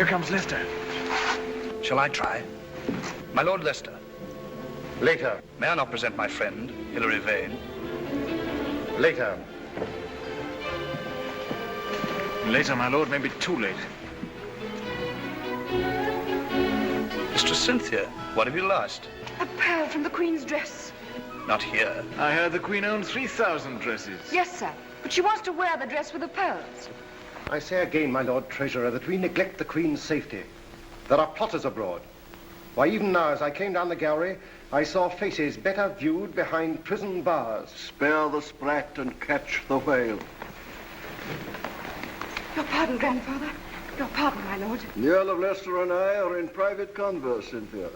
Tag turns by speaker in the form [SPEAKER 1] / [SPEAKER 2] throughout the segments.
[SPEAKER 1] Here comes Leicester.
[SPEAKER 2] Shall I try? My Lord Leicester.
[SPEAKER 3] Later.
[SPEAKER 2] May I not present my friend, Hilary Vane?
[SPEAKER 3] Later.
[SPEAKER 1] Later, my lord, may be too late.
[SPEAKER 2] Mistress Cynthia, what have you lost?
[SPEAKER 4] A pearl from the Queen's dress.
[SPEAKER 2] Not here.
[SPEAKER 1] I heard the Queen owned 3,000 dresses.
[SPEAKER 4] Yes, sir. But she wants to wear the dress with the pearls.
[SPEAKER 3] I say again, my Lord Treasurer, that we neglect the Queen's safety. There are plotters abroad. Why, even now, as I came down the gallery, I saw faces better viewed behind prison bars.
[SPEAKER 5] Spare the sprat and catch the whale.
[SPEAKER 4] Your pardon, grandfather. Your pardon, my lord.
[SPEAKER 5] The Earl of Leicester and I are in private converse, Cynthia.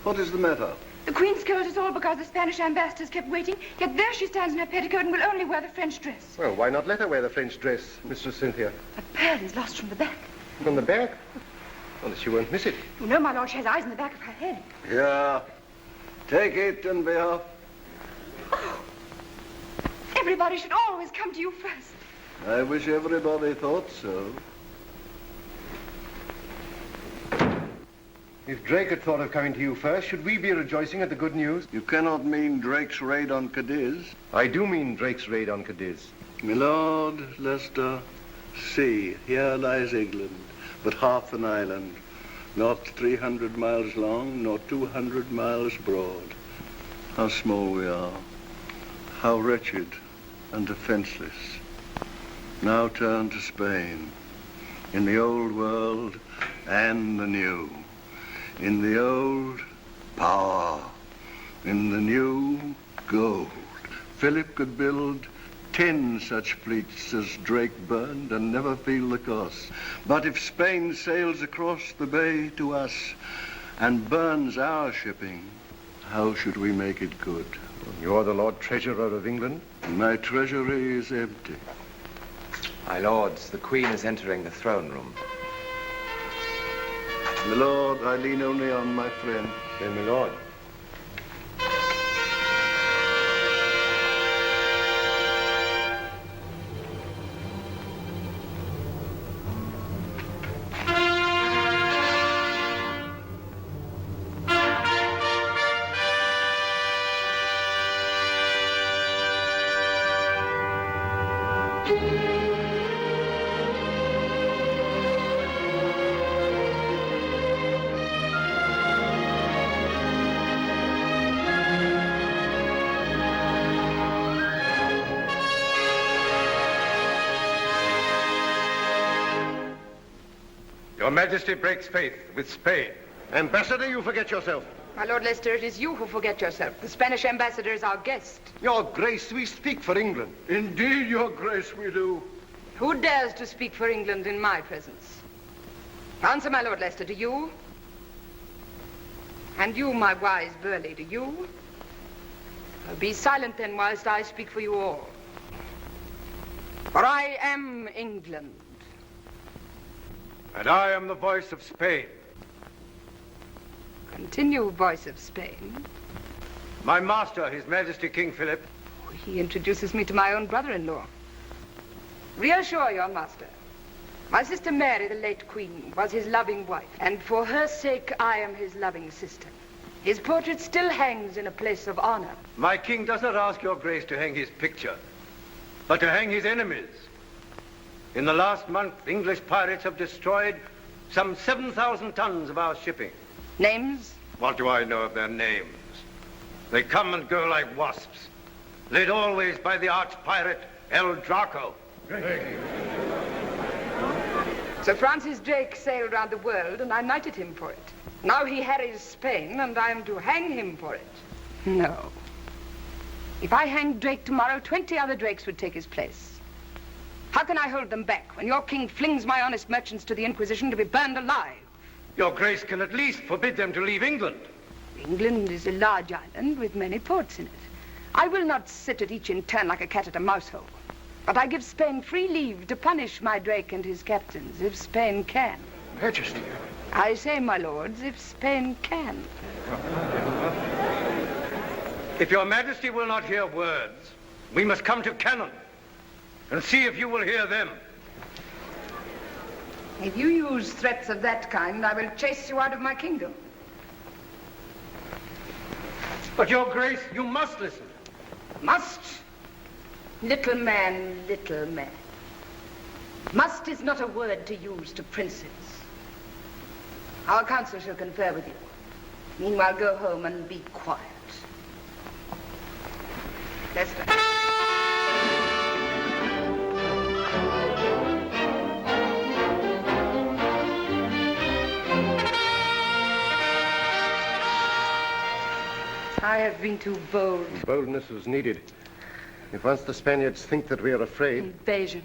[SPEAKER 5] What is the matter?
[SPEAKER 4] The Queen scolded us all because the Spanish ambassadors kept waiting, yet there she stands in her petticoat and will only wear the French dress.
[SPEAKER 3] Well, why not let her wear the French dress, Mistress Cynthia?
[SPEAKER 4] A pearl is lost from the back.
[SPEAKER 3] From the back? Well, she won't miss it.
[SPEAKER 4] You know, my lord, she has eyes in the back of her head.
[SPEAKER 5] Yeah. Take it and be off.
[SPEAKER 4] Oh. Everybody should always come to you first.
[SPEAKER 5] I wish everybody thought so.
[SPEAKER 3] If Drake had thought of coming to you first, should we be rejoicing at the good news?
[SPEAKER 5] You cannot mean Drake's raid on Cadiz.
[SPEAKER 3] I do mean Drake's raid on Cadiz.
[SPEAKER 5] My Lord Leicester, see, here lies England, but half an island, not 300 miles long, nor 200 miles broad. How small we are, how wretched and defenseless. Now turn to Spain, in the old world and the new. In the old, power. In the new, gold. Philip could build 10 such fleets as Drake burned and never feel the cost. But if Spain sails across the bay to us and burns our shipping, how should we make it good?
[SPEAKER 3] You're the Lord Treasurer of England?
[SPEAKER 5] My treasury is empty.
[SPEAKER 6] My lords, the Queen is entering the throne room.
[SPEAKER 5] My lord, I lean only on my friend.
[SPEAKER 3] Then, my lord.
[SPEAKER 7] Your Majesty breaks faith with Spain.
[SPEAKER 3] Ambassador, you forget yourself.
[SPEAKER 4] My Lord Leicester, it is you who forget yourself. The Spanish ambassador is our guest.
[SPEAKER 3] Your Grace, we speak for England.
[SPEAKER 5] Indeed, your grace, we do.
[SPEAKER 4] Who dares to speak for England in my presence? Answer, my Lord Leicester, do you? And you, my wise Burleigh, do you? Be silent then whilst I speak for you all. For I am England.
[SPEAKER 7] And I am the voice of Spain.
[SPEAKER 4] Continue, voice of Spain.
[SPEAKER 7] My master, His Majesty King Philip.
[SPEAKER 4] He introduces me to my own brother-in-law. Reassure your master. My sister Mary, the late Queen, was his loving wife, and for her sake I am his loving sister. His portrait still hangs in a place of honor.
[SPEAKER 7] My king does not ask your grace to hang his picture, but to hang his enemies. In the last month, English pirates have destroyed some 7,000 tons of our shipping.
[SPEAKER 4] Names?
[SPEAKER 7] What do I know of their names? They come and go like wasps, led always by the arch-pirate El Draco.
[SPEAKER 4] Sir Francis Drake sailed round the world, and I knighted him for it. Now he harries Spain, and I am to hang him for it. No. If I hanged Drake tomorrow, 20 other Drakes would take his place. How can I hold them back when your king flings my honest merchants to the Inquisition to be burned alive?
[SPEAKER 7] Your grace can at least forbid them to leave England.
[SPEAKER 4] England is a large island with many ports in it. I will not sit at each in turn like a cat at a mouse hole. But I give Spain free leave to punish my Drake and his captains, if Spain can.
[SPEAKER 3] Majesty.
[SPEAKER 4] I say, my lords, if Spain can.
[SPEAKER 7] If your Majesty will not hear words, we must come to cannon and see if you will hear them.
[SPEAKER 4] If you use threats of that kind, I will chase you out of my kingdom.
[SPEAKER 7] But, Your Grace, you must listen.
[SPEAKER 4] Must? Little man, little man. Must is not a word to use to princes. Our council shall confer with you. Meanwhile, go home and be quiet. Lester. I have been too bold.
[SPEAKER 3] Boldness was needed. If once the Spaniards think that we are afraid...
[SPEAKER 4] Invasion.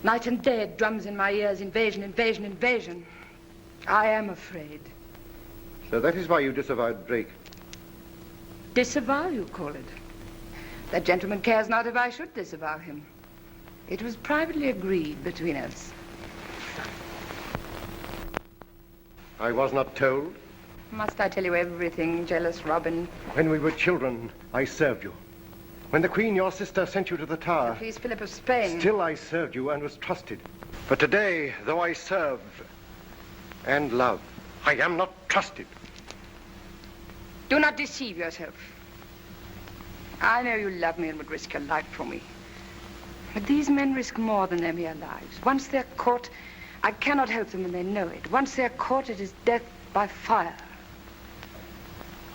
[SPEAKER 4] Night and day it drums in my ears. Invasion, invasion, invasion. I am afraid.
[SPEAKER 3] So that is why you disavowed Drake.
[SPEAKER 4] Disavow, you call it? That gentleman cares not if I should disavow him. It was privately agreed between us.
[SPEAKER 3] I was not told.
[SPEAKER 4] Must I tell you everything, jealous Robin?
[SPEAKER 3] When we were children, I served you. When the Queen, your sister, sent you to the Tower...
[SPEAKER 4] Please, Philip of Spain.
[SPEAKER 3] Still I served you and was trusted. But today, though I serve and love, I am not trusted.
[SPEAKER 4] Do not deceive yourself. I know you love me and would risk your life for me. But these men risk more than their mere lives. Once they're caught, I cannot help them and they know it. Once they're caught, it is death by fire.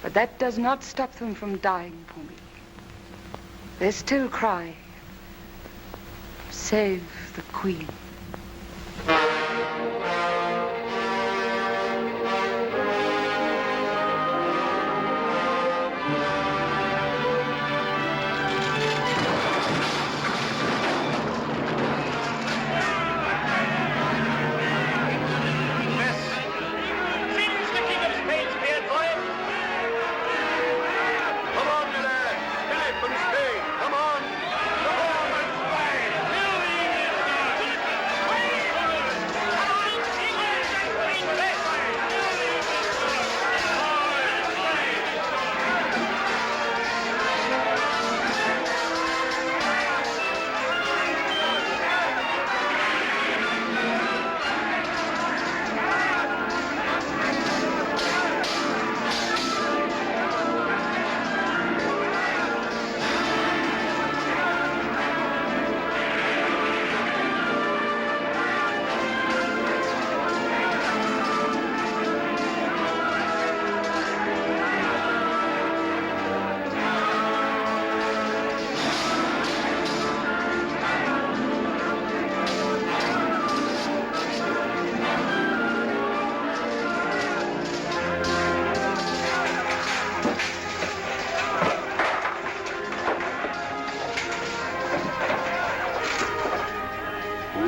[SPEAKER 4] But that does not stop them from dying for me. They still cry, save the Queen.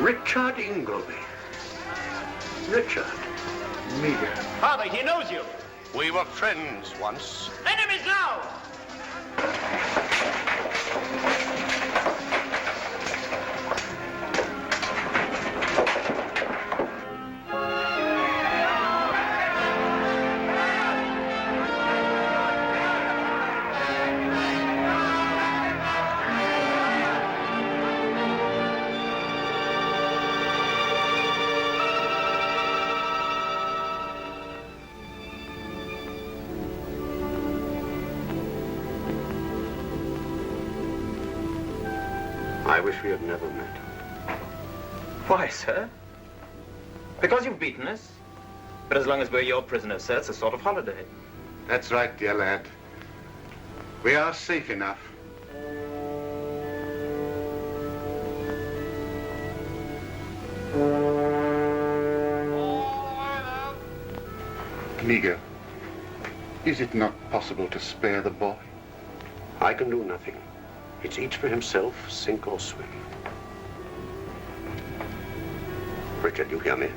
[SPEAKER 5] Richard Ingleby. Richard.
[SPEAKER 3] Meager.
[SPEAKER 8] Father, he knows you.
[SPEAKER 5] We were friends once.
[SPEAKER 8] Enemies now!
[SPEAKER 5] I wish we had never met.
[SPEAKER 8] Why, sir? Because you've beaten us. But as long as we're your prisoners, sir, it's a sort of holiday.
[SPEAKER 5] That's right, dear lad. We are safe enough. Meager, is it not possible to spare the boy? I can do nothing. It's each for himself, sink or swim. Richard, you hear me?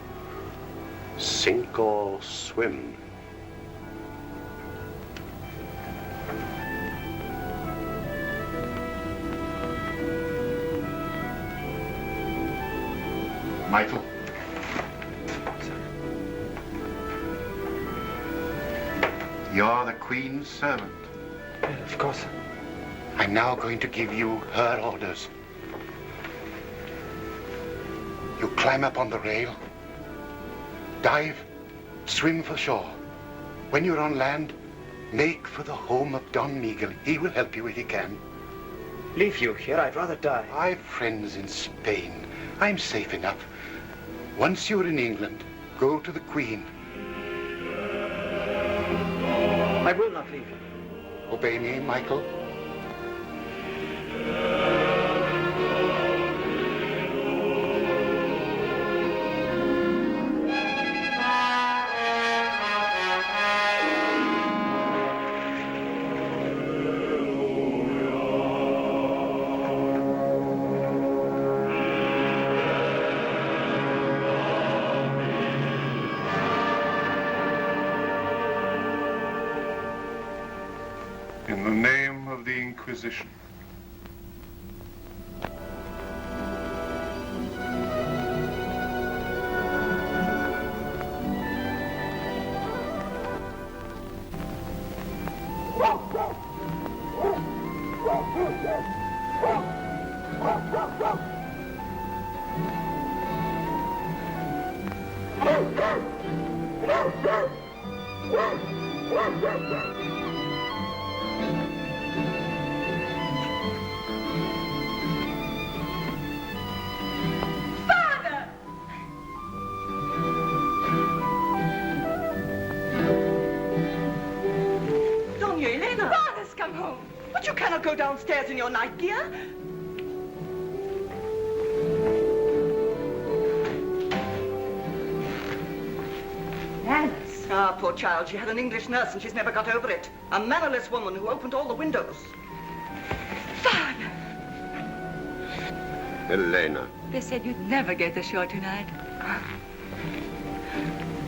[SPEAKER 5] Sink or swim. Michael. You're the Queen's servant.
[SPEAKER 8] Of course.
[SPEAKER 5] I'm now going to give you her orders.
[SPEAKER 9] You climb up on the rail, dive, swim for shore. When you're on land, make for the home of Don Miguel. He will help you if he can.
[SPEAKER 8] Leave you here, I'd rather die.
[SPEAKER 9] I've friends in Spain. I'm safe enough. Once you're in England, go to the Queen.
[SPEAKER 8] I will not leave you.
[SPEAKER 9] Obey me, Michael.
[SPEAKER 10] In the name of the Inquisition.
[SPEAKER 11] But you cannot go downstairs in your night gear.
[SPEAKER 4] Alice.
[SPEAKER 11] Ah, poor child. She had an English nurse and she's never got over it. A mannerless woman who opened all the windows.
[SPEAKER 4] Father!
[SPEAKER 9] Elena.
[SPEAKER 4] They said you'd never get ashore tonight.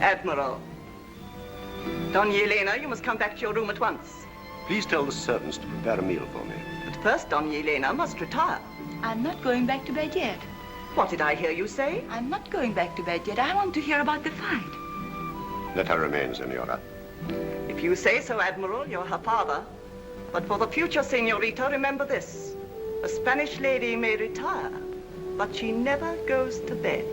[SPEAKER 11] Admiral. Doña Elena, you must come back to your room at once.
[SPEAKER 3] Please tell the servants to prepare a meal for me.
[SPEAKER 11] But first, Doña Elena must retire.
[SPEAKER 4] I'm not going back to bed yet.
[SPEAKER 11] What did I hear you say?
[SPEAKER 4] I'm not going back to bed yet. I want to hear about the fight.
[SPEAKER 3] Let her remain, Senora.
[SPEAKER 11] If you say so, Admiral, you're her father. But for the future, Senorita, remember this. A Spanish lady may retire, but she never goes to bed.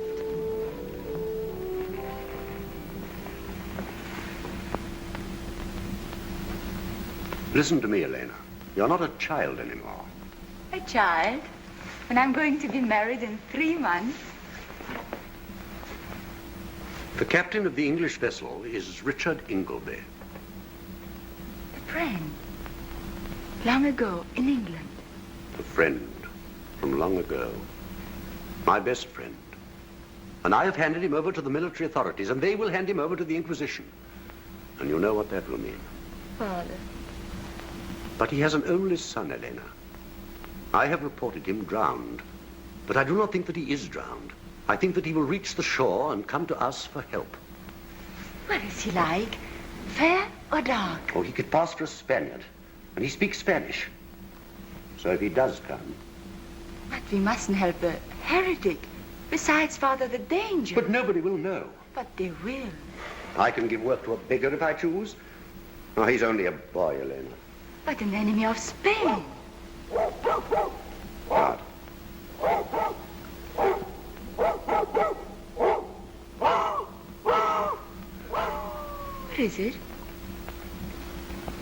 [SPEAKER 3] Listen to me, Elena. You're not a child anymore.
[SPEAKER 4] A child? And I'm going to be married in 3 months.
[SPEAKER 3] The captain of the English vessel is Richard Ingleby.
[SPEAKER 4] A friend. Long ago, in England.
[SPEAKER 3] A friend from long ago. My best friend. And I have handed him over to the military authorities, and they will hand him over to the Inquisition. And you know what that will mean.
[SPEAKER 4] Father.
[SPEAKER 3] But he has an only son, Elena. I have reported him drowned. But I do not think that he is drowned. I think that he will reach the shore and come to us for help.
[SPEAKER 4] What is he like? Fair or dark?
[SPEAKER 3] Oh, he could pass for a Spaniard. And he speaks Spanish. So if he does come...
[SPEAKER 4] But we mustn't help a heretic. Besides, Father, the danger.
[SPEAKER 3] But nobody will know.
[SPEAKER 4] But they will.
[SPEAKER 3] I can give work to a beggar if I choose. Oh, he's only a boy, Elena.
[SPEAKER 4] But an enemy of Spain.
[SPEAKER 3] What?
[SPEAKER 4] What is it?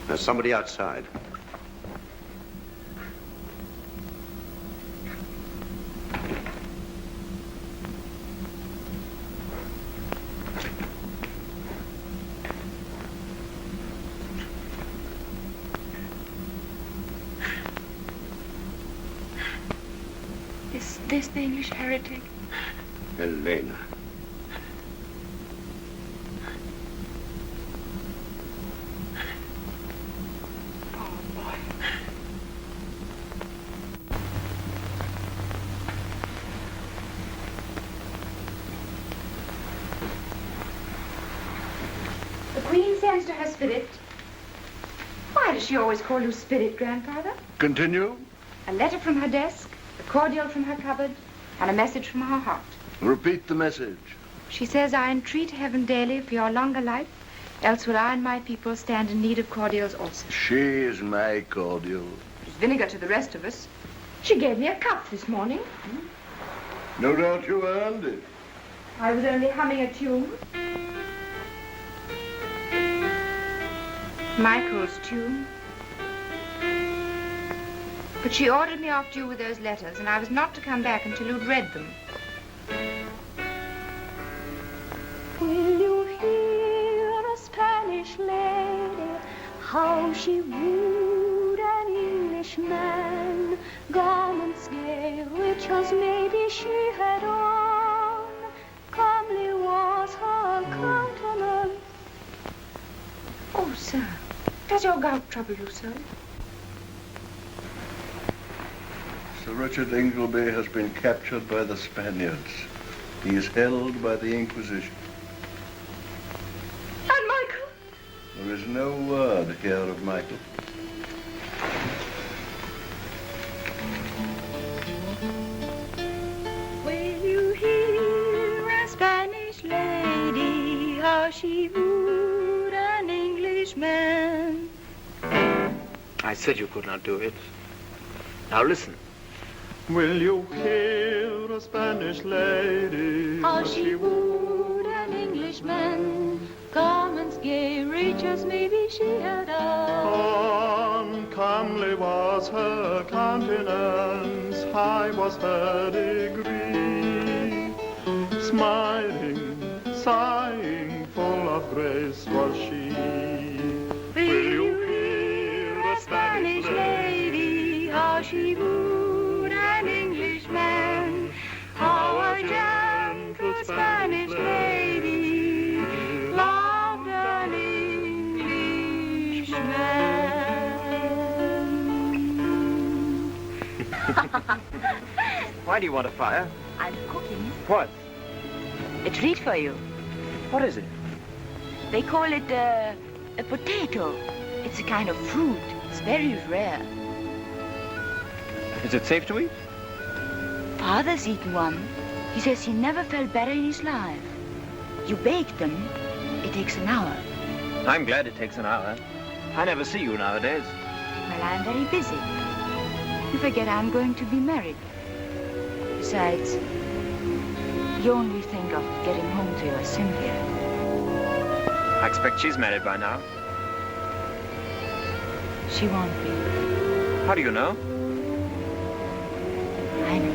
[SPEAKER 3] There's somebody outside.
[SPEAKER 4] Is this the English heretic?
[SPEAKER 3] Elena.
[SPEAKER 4] The Queen sends to her spirit. Why does she always call you spirit, Grandfather?
[SPEAKER 10] Continue.
[SPEAKER 4] A letter from her desk, a cordial from her cupboard, and a message from her heart.
[SPEAKER 10] Repeat the message.
[SPEAKER 4] She says, I entreat heaven daily for your longer life, else will I and my people stand in need of cordials also.
[SPEAKER 10] She is my cordial.
[SPEAKER 4] There's vinegar to the rest of us. She gave me a cup this morning.
[SPEAKER 5] No doubt you earned it.
[SPEAKER 4] I was only humming a tune. Michael's tune. But she ordered me off to you with those letters, and I was not to come back until you'd read them.
[SPEAKER 12] Will you hear a Spanish lady, how she wooed an Englishman? Garments gay, rich as maybe she had on, comely was her countenance.
[SPEAKER 4] Oh, sir, does your gout trouble you so?
[SPEAKER 5] Sir Richard Ingleby has been captured by the Spaniards. He is held by the Inquisition.
[SPEAKER 4] And Michael?
[SPEAKER 5] There is no word here of Michael.
[SPEAKER 12] Will you hear a Spanish lady, how she wooed an Englishman?
[SPEAKER 7] I said you could not do it. Now listen.
[SPEAKER 13] Will you hear a Spanish lady,
[SPEAKER 12] How she wooed an Englishman, garments gay, rich as maybe she had on.
[SPEAKER 13] Comely was her countenance, high was her degree. Smiling, sighing, full of grace was she.
[SPEAKER 12] Will you hear a Spanish lady, how she wooed an Englishman? How a gentle Spanish lady loved an Englishman.
[SPEAKER 6] Why do you want a fire?
[SPEAKER 14] I'm cooking
[SPEAKER 6] What?
[SPEAKER 14] a treat for you.
[SPEAKER 6] What is it?
[SPEAKER 14] They call it a potato. It's a kind of fruit. It's very rare.
[SPEAKER 6] Is it safe to eat?
[SPEAKER 14] Father's eaten one. He says he never felt better in his life. You bake them. It takes an hour.
[SPEAKER 6] I'm glad it takes an hour. I never see you nowadays.
[SPEAKER 14] Well, I'm very busy. You forget I'm going to be married. Besides, you only think of getting home to your Cynthia.
[SPEAKER 6] I expect she's married by now.
[SPEAKER 14] She won't be.
[SPEAKER 6] How do you know?
[SPEAKER 14] I know.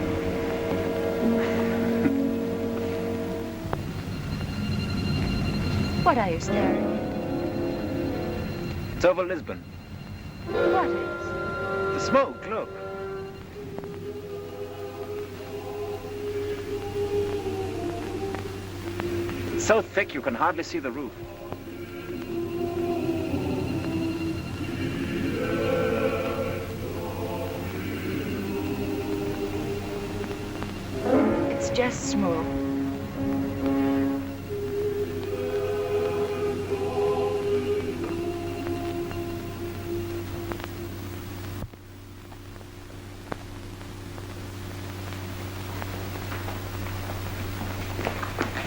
[SPEAKER 14] What are you staring at?
[SPEAKER 6] It's over Lisbon.
[SPEAKER 14] What is?
[SPEAKER 6] The smoke, look. It's so thick you can hardly see the roof.
[SPEAKER 14] It's just smoke.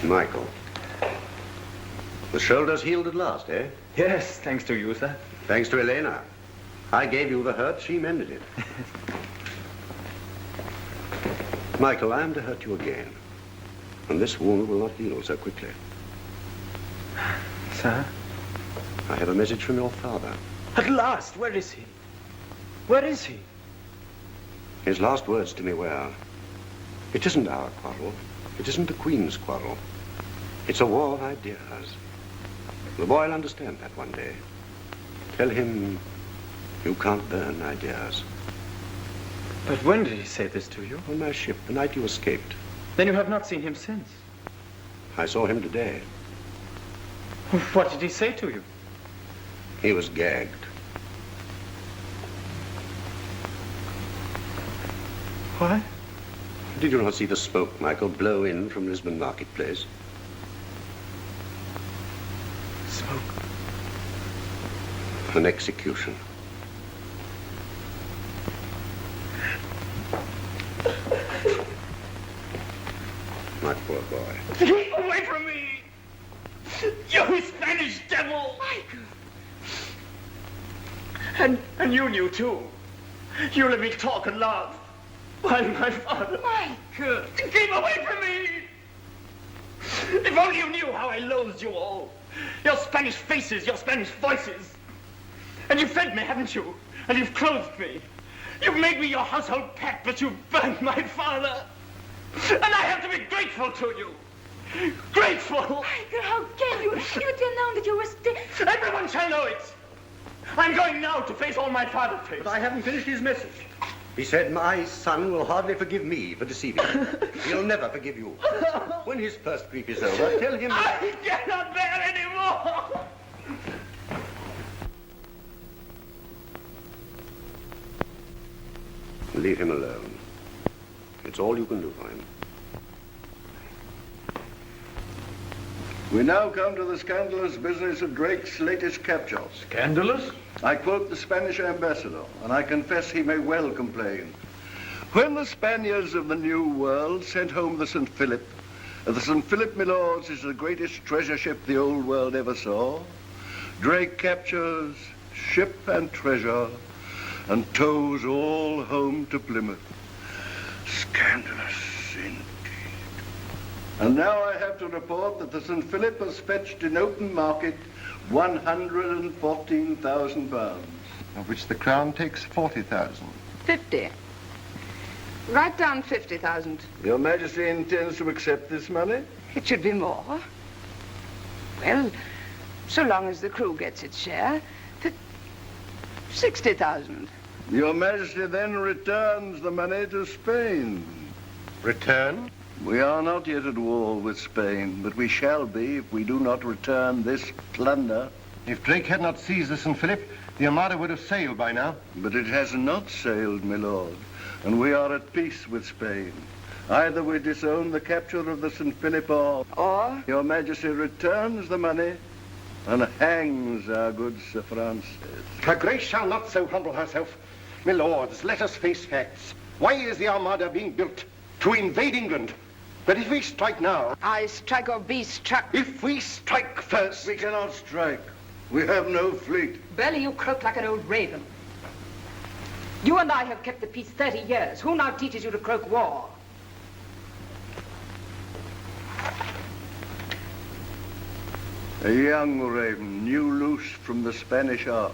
[SPEAKER 3] Michael. The shoulder's healed at last, eh?
[SPEAKER 6] Yes, thanks to you, sir.
[SPEAKER 3] Thanks to Elena. I gave you the hurt, she mended it. Michael, I am to hurt you again. And this wound will not heal so quickly.
[SPEAKER 6] Sir?
[SPEAKER 3] I have a message from your father.
[SPEAKER 6] At last, where is he? Where is he?
[SPEAKER 3] His last words to me were, it isn't our quarrel. It isn't the Queen's quarrel. It's a war of ideas. The boy will understand that one day. Tell him you can't burn ideas.
[SPEAKER 6] But when did he say this to you?
[SPEAKER 3] On my ship, the night you escaped.
[SPEAKER 6] Then you have not seen him since.
[SPEAKER 3] I saw him today.
[SPEAKER 6] What did he say to you?
[SPEAKER 3] He was gagged.
[SPEAKER 6] What?
[SPEAKER 3] Did you not see the smoke, Michael, blow in from Lisbon marketplace?
[SPEAKER 6] Smoke?
[SPEAKER 3] An execution. My poor boy.
[SPEAKER 7] Away from me! You Spanish devil!
[SPEAKER 4] Michael!
[SPEAKER 7] And you knew too. You let me talk and laugh.
[SPEAKER 15] While my father...
[SPEAKER 12] Mike!
[SPEAKER 15] Keep away from me! If only you knew how I loathed you all. Your Spanish faces, your Spanish voices. And you've fed me, haven't you? And you've clothed me. You've made me your household pet, but you've burnt my father. And I have to be grateful to you. Grateful!
[SPEAKER 12] Michael, how can you? You tell now that you were still...
[SPEAKER 15] Everyone shall know it. I'm going now to face all my father faced.
[SPEAKER 5] But I haven't finished his message.
[SPEAKER 3] He said, my son will hardly forgive me for deceiving him. He'll never forgive you. When his first grief is over, tell him...
[SPEAKER 15] I cannot bear any more!
[SPEAKER 3] Leave him alone. It's all you can do for him.
[SPEAKER 5] We now come to the scandalous business of Drake's latest capture.
[SPEAKER 7] Scandalous?
[SPEAKER 5] I quote the Spanish ambassador, and I confess he may well complain. When the Spaniards of the New World sent home the St. Philip, my lords, is the greatest treasure ship the old world ever saw. Drake captures ship and treasure and tows all home to Plymouth. Scandalous indeed. And now I have to report that the St. Philip has fetched in open market £114,000.
[SPEAKER 10] Of which the Crown takes 40,000.
[SPEAKER 4] 50. Write down 50,000.
[SPEAKER 5] Your Majesty intends to accept this money?
[SPEAKER 4] It should be more. Well, so long as the crew gets its share, 60,000.
[SPEAKER 5] Your Majesty then returns the money to Spain.
[SPEAKER 10] Return?
[SPEAKER 5] We are not yet at war with Spain, but we shall be if we do not return this plunder.
[SPEAKER 7] If Drake had not seized the St. Philip, the Armada would have sailed by now.
[SPEAKER 5] But it has not sailed, my lord, and we are at peace with Spain. Either we disown the capture of the St. Philip or Your Majesty returns the money and hangs our good Sir Francis.
[SPEAKER 9] Her Grace shall not so humble herself. My lords, let us face facts. Why is the Armada being built? To invade England. But if we strike now...
[SPEAKER 4] I strike or be struck.
[SPEAKER 9] If we strike first...
[SPEAKER 5] We cannot strike. We have no fleet.
[SPEAKER 4] Belly, you croak like an old raven. You and I have kept the peace 30 years. Who now teaches you to croak war?
[SPEAKER 5] A young raven, new loose from the Spanish ark.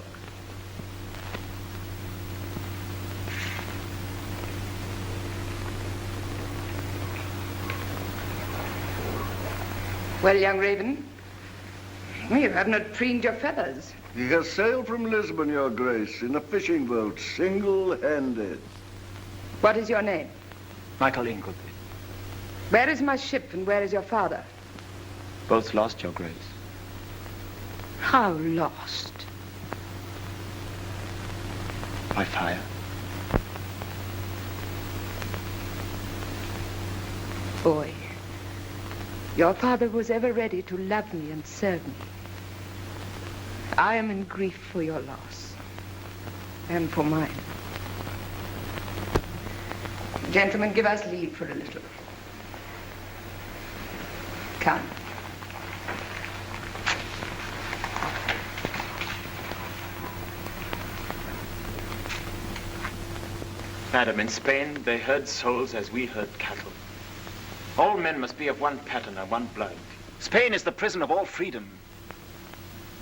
[SPEAKER 4] Well, young raven, you have not preened your feathers.
[SPEAKER 5] He has sailed from Lisbon, Your Grace, in a fishing boat, single-handed.
[SPEAKER 4] What is your name?
[SPEAKER 15] Michael Ingleby.
[SPEAKER 4] Where is my ship and where is your father?
[SPEAKER 15] Both lost, Your Grace.
[SPEAKER 4] How lost?
[SPEAKER 15] By fire.
[SPEAKER 4] Boy, your father was ever ready to love me and serve me. I am in grief for your loss and for mine. Gentlemen, give us leave for a little. Come.
[SPEAKER 8] Madam, in Spain, they herd souls as we herd cattle. All men must be of one pattern and one blood. Spain is the prison of all freedom.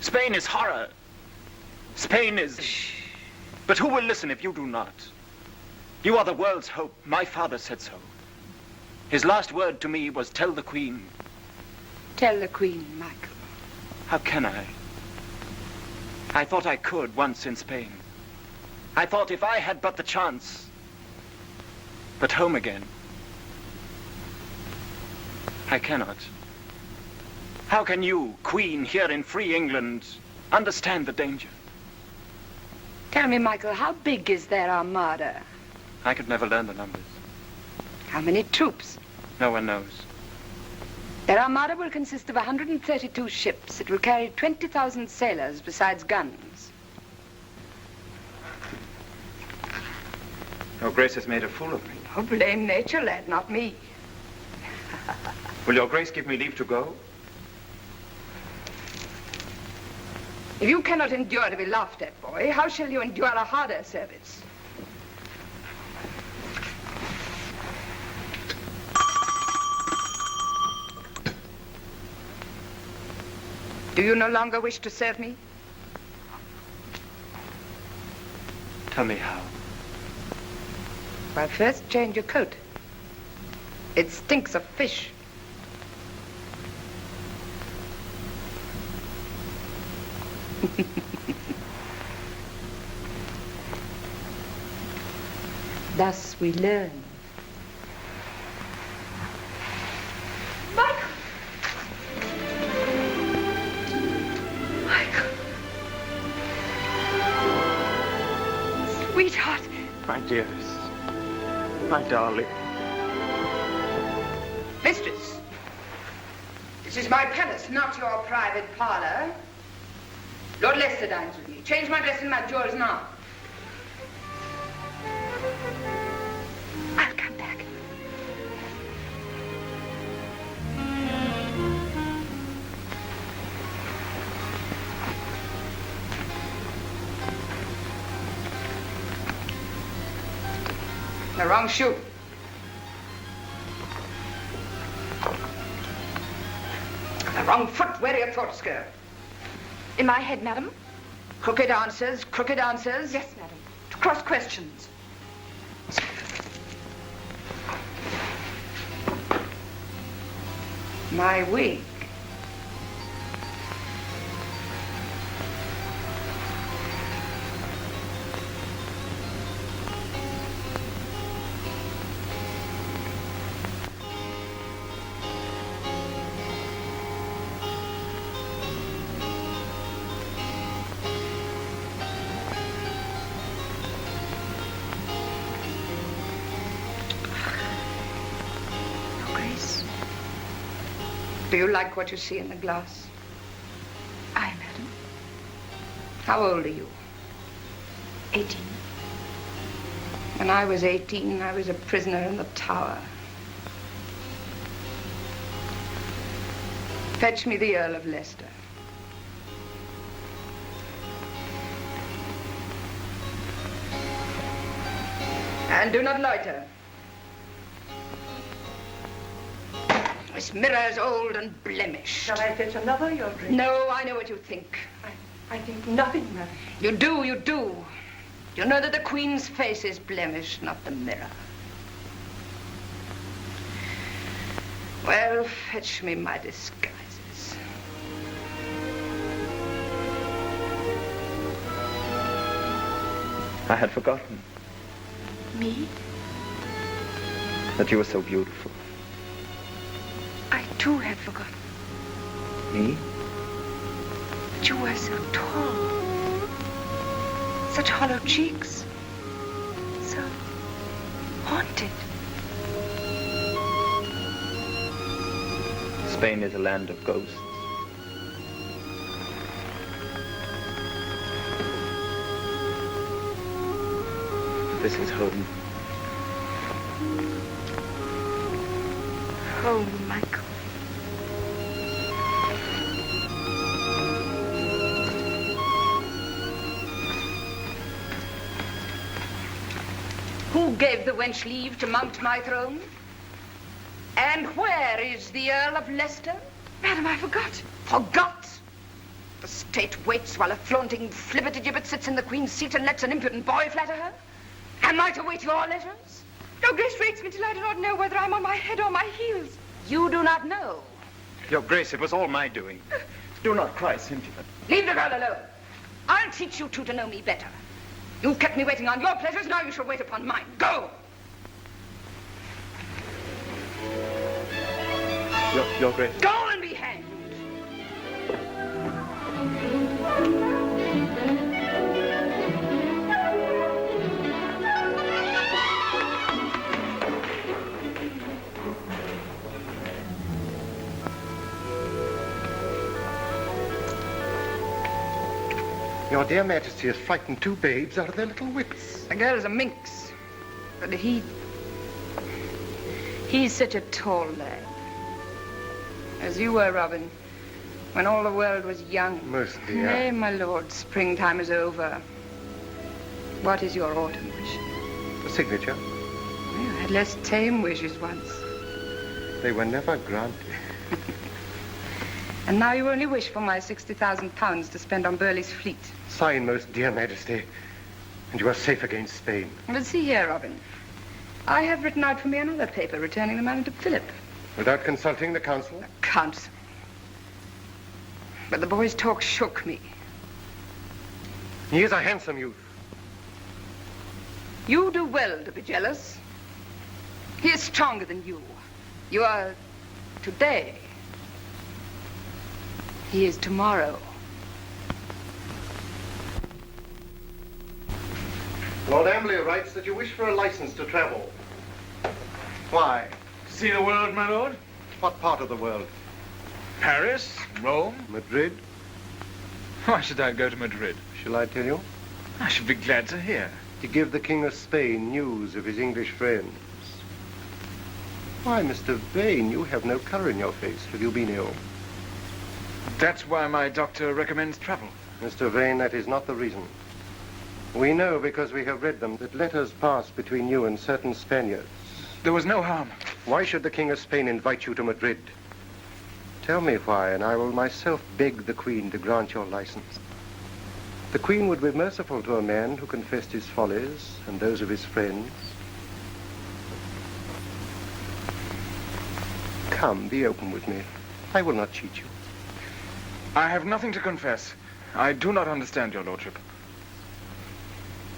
[SPEAKER 8] Spain is horror. Spain is... But who will listen if you do not? You are the world's hope. My father said so. His last word to me was, tell the Queen.
[SPEAKER 4] Tell the Queen, Michael.
[SPEAKER 8] How can I? I thought I could once in Spain. I thought if I had but the chance. But home again. I cannot. How can you, Queen, here in free England, understand the danger?
[SPEAKER 4] Tell me, Michael, how big is their armada?
[SPEAKER 8] I could never learn the numbers.
[SPEAKER 4] How many troops?
[SPEAKER 8] No one knows.
[SPEAKER 4] Their armada will consist of 132 ships. It will carry 20,000 sailors besides guns.
[SPEAKER 8] Your Grace has made a fool of me.
[SPEAKER 4] Oh, blame nature, lad, not me.
[SPEAKER 8] Will your Grace give me leave to go?
[SPEAKER 4] If you cannot endure to be laughed at, boy, how shall you endure a harder service? Do you no longer wish to serve me?
[SPEAKER 6] Tell me how.
[SPEAKER 4] Well, first change your coat. It stinks of fish. Thus we learn.
[SPEAKER 12] Michael! Michael! Sweetheart!
[SPEAKER 8] My dearest. My darling.
[SPEAKER 4] Mistress, this is my palace, not your private parlor. Lord Leicester dines with me. Change my dress and my jewels now. I'll come back. The wrong shoe. The wrong foot. Where are your thoughts go?
[SPEAKER 12] In my head, madam?
[SPEAKER 4] Crooked answers, crooked answers.
[SPEAKER 12] Yes, madam. To cross questions.
[SPEAKER 4] My wig. Do you like what you see in the glass?
[SPEAKER 12] Aye, madam.
[SPEAKER 4] How old are you?
[SPEAKER 12] 18.
[SPEAKER 4] When I was 18, I was a prisoner in the tower. Fetch me the Earl of Leicester. And do not loiter. This mirror is old and blemished.
[SPEAKER 11] Shall I fetch another, Your Grace?
[SPEAKER 4] No, I know what you think.
[SPEAKER 11] I think nothing, madam.
[SPEAKER 4] You do, you do. You know that the Queen's face is blemished, not the mirror. Well, fetch me my disguises.
[SPEAKER 6] I had forgotten
[SPEAKER 12] Me?
[SPEAKER 6] that you were so beautiful.
[SPEAKER 12] I too had forgotten.
[SPEAKER 6] Me?
[SPEAKER 12] But you were so tall. Such hollow cheeks. So haunted.
[SPEAKER 6] Spain is a land of ghosts. This is home.
[SPEAKER 12] Home, Michael.
[SPEAKER 4] Who gave the wench leave to mount my throne? And where is the Earl of Leicester?
[SPEAKER 12] Madam, I forgot.
[SPEAKER 4] Forgot? The state waits while a flaunting flibbertigibbet sits in the Queen's seat and lets an impudent boy flatter her? Am I to wait your letters?
[SPEAKER 12] Your Grace rates me till I do not know whether I'm on my head or my heels.
[SPEAKER 4] You do not know.
[SPEAKER 8] Your Grace, it was all my doing. Do not cry, Cynthia.
[SPEAKER 4] Leave the girl alone. I'll teach you two to know me better. You've kept me waiting on your pleasures, now you shall wait upon mine. Go!
[SPEAKER 6] Your Grace.
[SPEAKER 4] Go and be hanged!
[SPEAKER 9] Your dear Majesty has frightened two babes out of their little wits.
[SPEAKER 4] The girl's a minx. But he's such a tall lad. As you were, Robin, when all the world was young.
[SPEAKER 9] Most dear.
[SPEAKER 4] Nay, my lord, springtime is over. What is your autumn wish?
[SPEAKER 9] A signature.
[SPEAKER 4] Well, I had less tame wishes once.
[SPEAKER 9] They were never granted.
[SPEAKER 4] And now you only wish for my 60,000 pounds to spend on Burleigh's fleet.
[SPEAKER 7] Sign, most dear Majesty, and you are safe against Spain.
[SPEAKER 4] But see here, Robin. I have written out for me another paper returning the money to Philip.
[SPEAKER 7] Without consulting the council?
[SPEAKER 4] The council. But the boy's talk shook me.
[SPEAKER 7] He is a handsome youth.
[SPEAKER 4] You do well to be jealous. He is stronger than you. You are today. He is tomorrow.
[SPEAKER 7] Lord Amberley writes that you wish for a license to travel. Why?
[SPEAKER 1] To see the world, my lord?
[SPEAKER 7] What part of the world?
[SPEAKER 1] Paris, Rome.
[SPEAKER 7] Madrid?
[SPEAKER 1] Why should I go to Madrid?
[SPEAKER 7] Shall I tell you?
[SPEAKER 1] I should be glad to hear.
[SPEAKER 7] To give the King of Spain news of his English friends. Why, Mr. Vane, you have no color in your face. Have you been ill?
[SPEAKER 1] That's why my doctor recommends travel.
[SPEAKER 7] Mr. Vane, that is not the reason. We know, because we have read them, that letters passed between you and certain Spaniards.
[SPEAKER 1] There was no harm.
[SPEAKER 7] Why should the King of Spain invite you to Madrid? Tell me why, and I will myself beg the Queen to grant your license. The Queen would be merciful to a man who confessed his follies and those of his friends. Come, be open with me. I will not cheat you.
[SPEAKER 1] I have nothing to confess. I do not understand your lordship.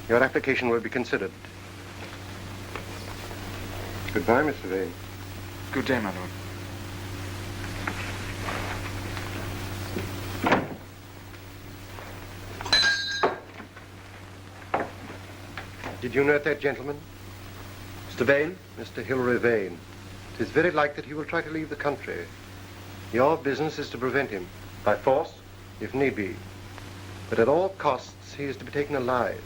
[SPEAKER 7] Your application will be considered. Goodbye, Mr. Vane.
[SPEAKER 1] Good day, my lord.
[SPEAKER 7] Did you note that gentleman?
[SPEAKER 3] Mr. Vane?
[SPEAKER 7] Mr. Hilary Vane. It is very likely that he will try to leave the country. Your business is to prevent him.
[SPEAKER 3] By force?
[SPEAKER 7] If need be. But at all costs, he is to be taken alive.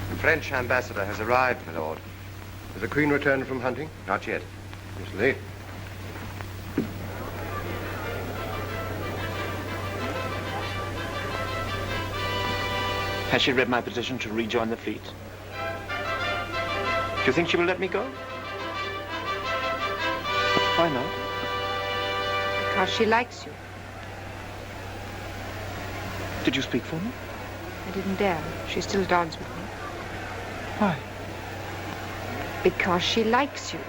[SPEAKER 6] The French ambassador has arrived, my lord.
[SPEAKER 7] Has the Queen returned from hunting?
[SPEAKER 6] Not yet.
[SPEAKER 7] Miss Leigh.
[SPEAKER 8] Has she read my petition to rejoin the fleet? Do you think she will let me go? Why not?
[SPEAKER 4] Because she likes you.
[SPEAKER 8] Did you speak for me?
[SPEAKER 4] I didn't dare. She still dawns with me.
[SPEAKER 8] Why?
[SPEAKER 4] Because she likes you.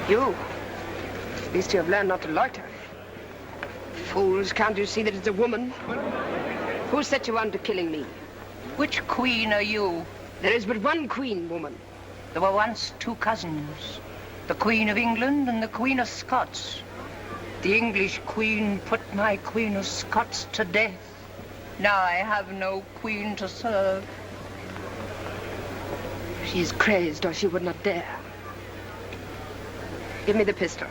[SPEAKER 4] You. At least you have learned not to loiter. Fools, can't you see that it's a woman? Who set you on to killing me?
[SPEAKER 16] Which queen are you?
[SPEAKER 4] There is but one queen, woman.
[SPEAKER 16] There were once two cousins, the Queen of England and the Queen of Scots. The English queen put my Queen of Scots to death. Now I have no queen to serve.
[SPEAKER 4] She's crazed, or she would not dare. Give me the pistol.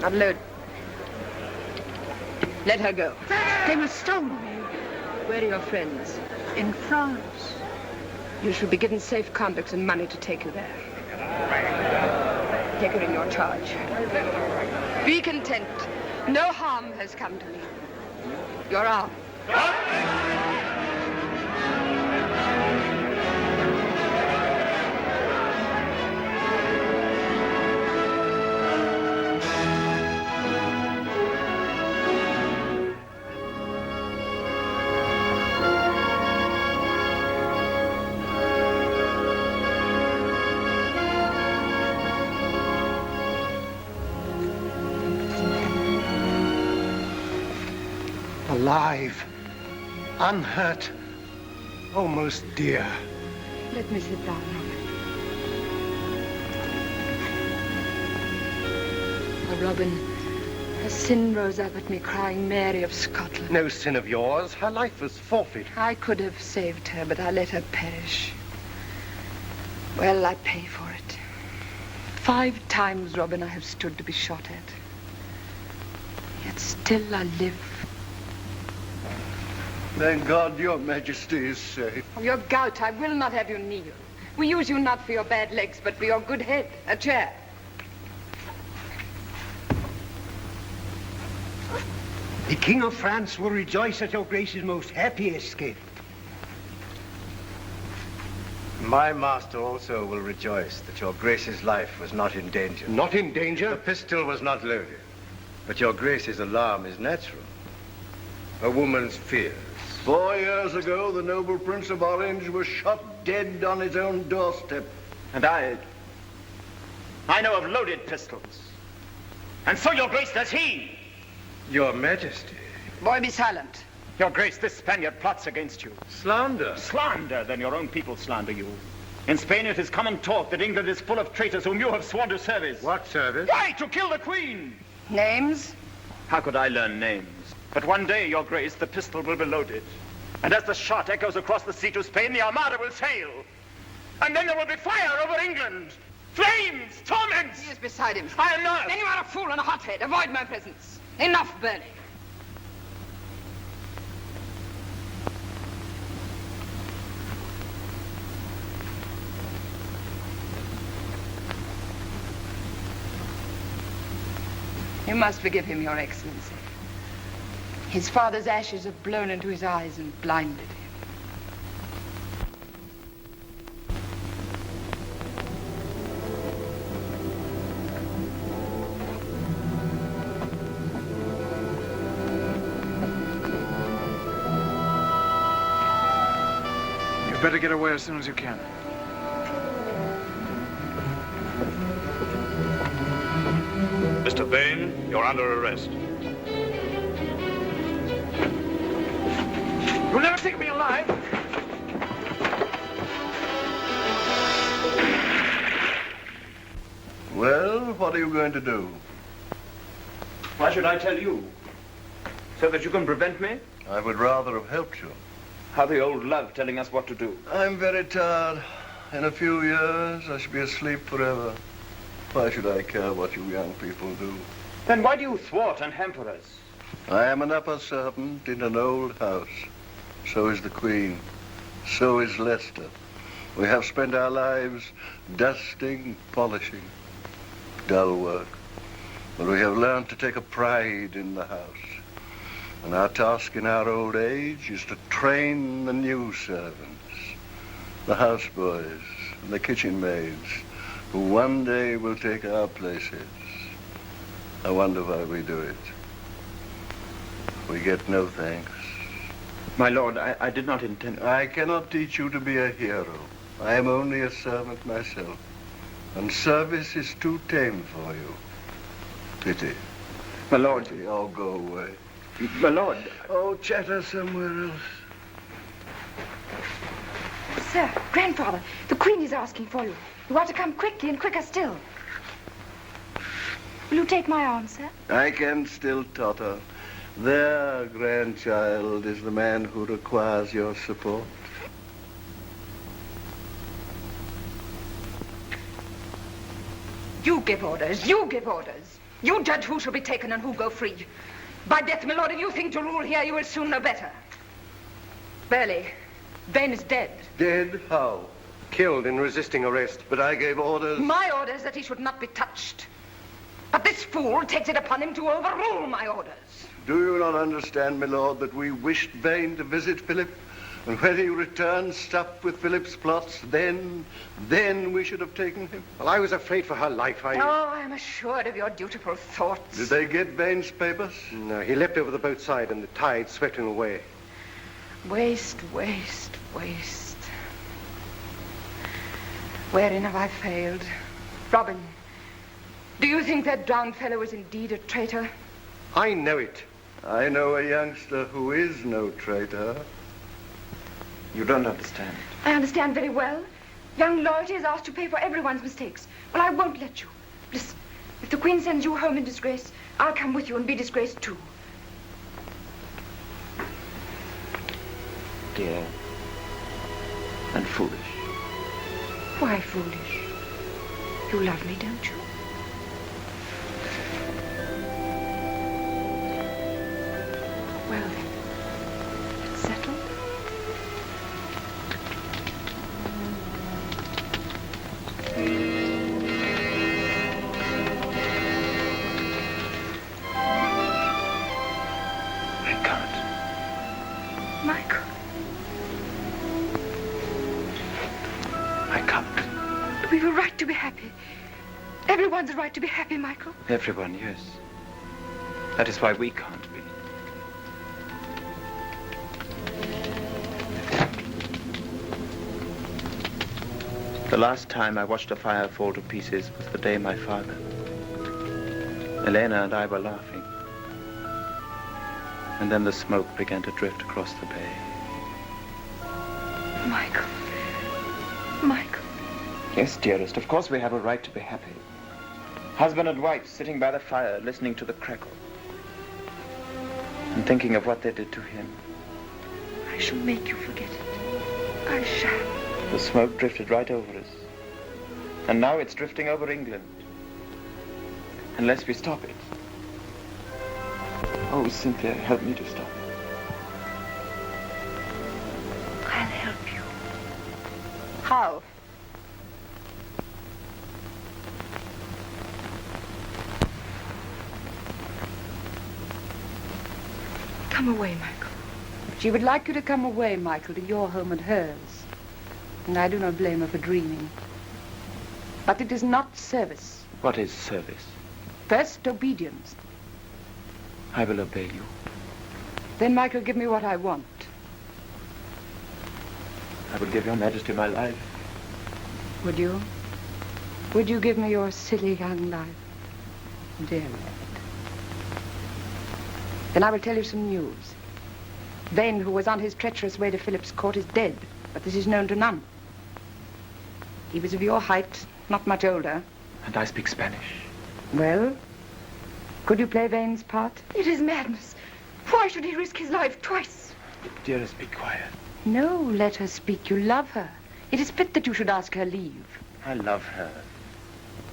[SPEAKER 4] Not load. Let her go.
[SPEAKER 16] They will stone me.
[SPEAKER 4] Where are your friends?
[SPEAKER 16] In France.
[SPEAKER 4] You should be given safe conducts and money to take you there. Take her in your charge. Be content. No harm has come to me. You're out.
[SPEAKER 7] alive, unhurt, almost dear.
[SPEAKER 4] Let me sit down, Robin. Oh, Robin, a sin rose up at me crying Mary of Scotland.
[SPEAKER 7] No sin of yours. Her life was forfeit.
[SPEAKER 4] I could have saved her, but I let her perish. Well, I pay for it. 5 times, Robin, I have stood to be shot at. Yet still I live.
[SPEAKER 5] Thank God your Majesty is safe.
[SPEAKER 4] Of your gout, I will not have you kneel. We use you not for your bad legs, but for your good head. A chair.
[SPEAKER 17] The King of France will rejoice at your Grace's most happy escape.
[SPEAKER 18] My master also will rejoice that your Grace's life was not in danger.
[SPEAKER 7] Not in danger?
[SPEAKER 18] The pistol was not loaded. But your Grace's alarm is natural. A woman's fears.
[SPEAKER 5] 4 years ago, the noble Prince of Orange was shot dead on his own doorstep.
[SPEAKER 8] And I know of loaded pistols. And so, Your Grace, does he.
[SPEAKER 18] Your Majesty.
[SPEAKER 4] Boy, be silent.
[SPEAKER 8] Your Grace, this Spaniard plots against you.
[SPEAKER 18] Slander.
[SPEAKER 8] Slander? Then your own people slander you. In Spain, it is common talk that England is full of traitors whom you have sworn to service.
[SPEAKER 18] What service?
[SPEAKER 8] Why, to kill the Queen.
[SPEAKER 4] Names?
[SPEAKER 8] How could I learn names? But one day, Your Grace, the pistol will be loaded. And as the shot echoes across the sea to Spain, the Armada will sail. And then there will be fire over England. Flames, torments.
[SPEAKER 4] He is beside himself.
[SPEAKER 8] I am not.
[SPEAKER 4] Then you are a fool and a hothead. Avoid my presence. Enough, Burley. You must forgive him, Your Excellency. His father's ashes have blown into his eyes and blinded him.
[SPEAKER 1] You'd better get away as soon as you can.
[SPEAKER 2] Mr. Vane, you're under arrest.
[SPEAKER 1] You'll never take me alive.
[SPEAKER 5] Well, what are you going to do?
[SPEAKER 8] Why should I tell you? So that you can prevent me?
[SPEAKER 5] I would rather have helped you.
[SPEAKER 8] How the old love telling us what to do.
[SPEAKER 5] I'm very tired. In a few years, I shall be asleep forever. Why should I care what you young people do?
[SPEAKER 8] Then why do you thwart and hamper us?
[SPEAKER 5] I am an upper servant in an old house. So is the Queen. So is Leicester. We have spent our lives dusting, polishing. Dull work. But we have learned to take a pride in the house. And our task in our old age is to train the new servants, the houseboys and the kitchen maids, who one day will take our places. I wonder why we do it. We get no thanks.
[SPEAKER 8] My lord, I did not intend...
[SPEAKER 5] I cannot teach you to be a hero. I am only a servant myself. And service is too tame for you. Pity.
[SPEAKER 8] My lord...
[SPEAKER 5] Pity. Oh, go away.
[SPEAKER 8] My lord...
[SPEAKER 5] Oh, chatter somewhere else.
[SPEAKER 14] Sir, grandfather, the Queen is asking for you. You ought to come quickly and quicker still. Will you take my arm, sir?
[SPEAKER 5] I can still totter. There, grandchild, is the man who requires your support.
[SPEAKER 4] You give orders. You give orders. You judge who shall be taken and who go free. By death, my lord, if you think to rule here, you will soon know better. Burley, Vane is dead.
[SPEAKER 5] Dead? How?
[SPEAKER 7] Killed in resisting arrest.
[SPEAKER 5] But I gave orders.
[SPEAKER 4] My orders that he should not be touched. But this fool takes it upon him to overrule my orders.
[SPEAKER 5] Do you not understand, my lord, that we wished Vane to visit Philip? And when he returned, stuffed with Philip's plots, then we should have taken him.
[SPEAKER 7] Well, I was afraid for her life.
[SPEAKER 4] Oh, I am assured of your dutiful thoughts.
[SPEAKER 5] Did they get Vane's papers?
[SPEAKER 7] No, he leapt over the boat side and the tide swept him away.
[SPEAKER 4] Waste, waste, waste. Wherein have I failed? Robin, do you think that drowned fellow was indeed a traitor?
[SPEAKER 7] I know it.
[SPEAKER 5] I know a youngster who is no traitor.
[SPEAKER 6] You don't understand.
[SPEAKER 4] I understand very well. Young loyalty is asked to pay for everyone's mistakes. Well, I won't let you. Listen, if the Queen sends you home in disgrace, I'll come with you and be disgraced too.
[SPEAKER 8] Dear. And foolish.
[SPEAKER 4] Why foolish? You love me, don't you? Well then, it's settled.
[SPEAKER 8] I can't.
[SPEAKER 4] Michael.
[SPEAKER 8] I can't.
[SPEAKER 4] We've a right to be happy. Everyone's a right to be happy, Michael.
[SPEAKER 8] Everyone, yes. That is why we can't be. The last time I watched a fire fall to pieces was the day my father, Elena and I were laughing. And then the smoke began to drift across the bay.
[SPEAKER 4] Michael. Michael.
[SPEAKER 8] Yes, dearest, of course we have a right to be happy. Husband and wife sitting by the fire, listening to the crackle. And thinking of what they did to him.
[SPEAKER 4] I shall make you forget it. I shall.
[SPEAKER 8] The smoke drifted right over us. And now it's drifting over England. Unless we stop it. Oh, Cynthia, help me to stop it.
[SPEAKER 4] I'll help you.
[SPEAKER 16] How?
[SPEAKER 4] Come away, Michael.
[SPEAKER 14] She would like you to come away, Michael, to your home and hers. And I do not blame her for dreaming. But it is not service.
[SPEAKER 8] What is service?
[SPEAKER 14] First, obedience.
[SPEAKER 8] I will obey you.
[SPEAKER 14] Then, Michael, give me what I want.
[SPEAKER 8] I will give your Majesty my life.
[SPEAKER 14] Would you? Would you give me your silly young life? Dear lad. Then I will tell you some news. Vane, who was on his treacherous way to Philip's court, is dead, but this is known to none. He was of your height, not much older.
[SPEAKER 8] And I speak Spanish.
[SPEAKER 14] Well, could you play Vane's part?
[SPEAKER 4] It is madness. Why should he risk his life twice?
[SPEAKER 8] Dearest, be quiet.
[SPEAKER 14] No, let her speak. You love her. It is fit that you should ask her leave.
[SPEAKER 8] I love her.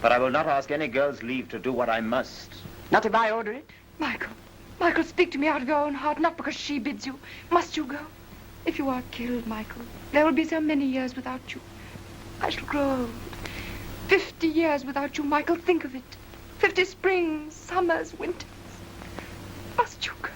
[SPEAKER 8] But I will not ask any girl's leave to do what I must.
[SPEAKER 14] Not if I order it.
[SPEAKER 4] Michael. Michael, speak to me out of your own heart, not because she bids you. Must you go? If you are killed, Michael, there will be so many years without you. I shall grow old. 50 years without you, Michael. Think of it. 50 springs, summers, winters. Must you go?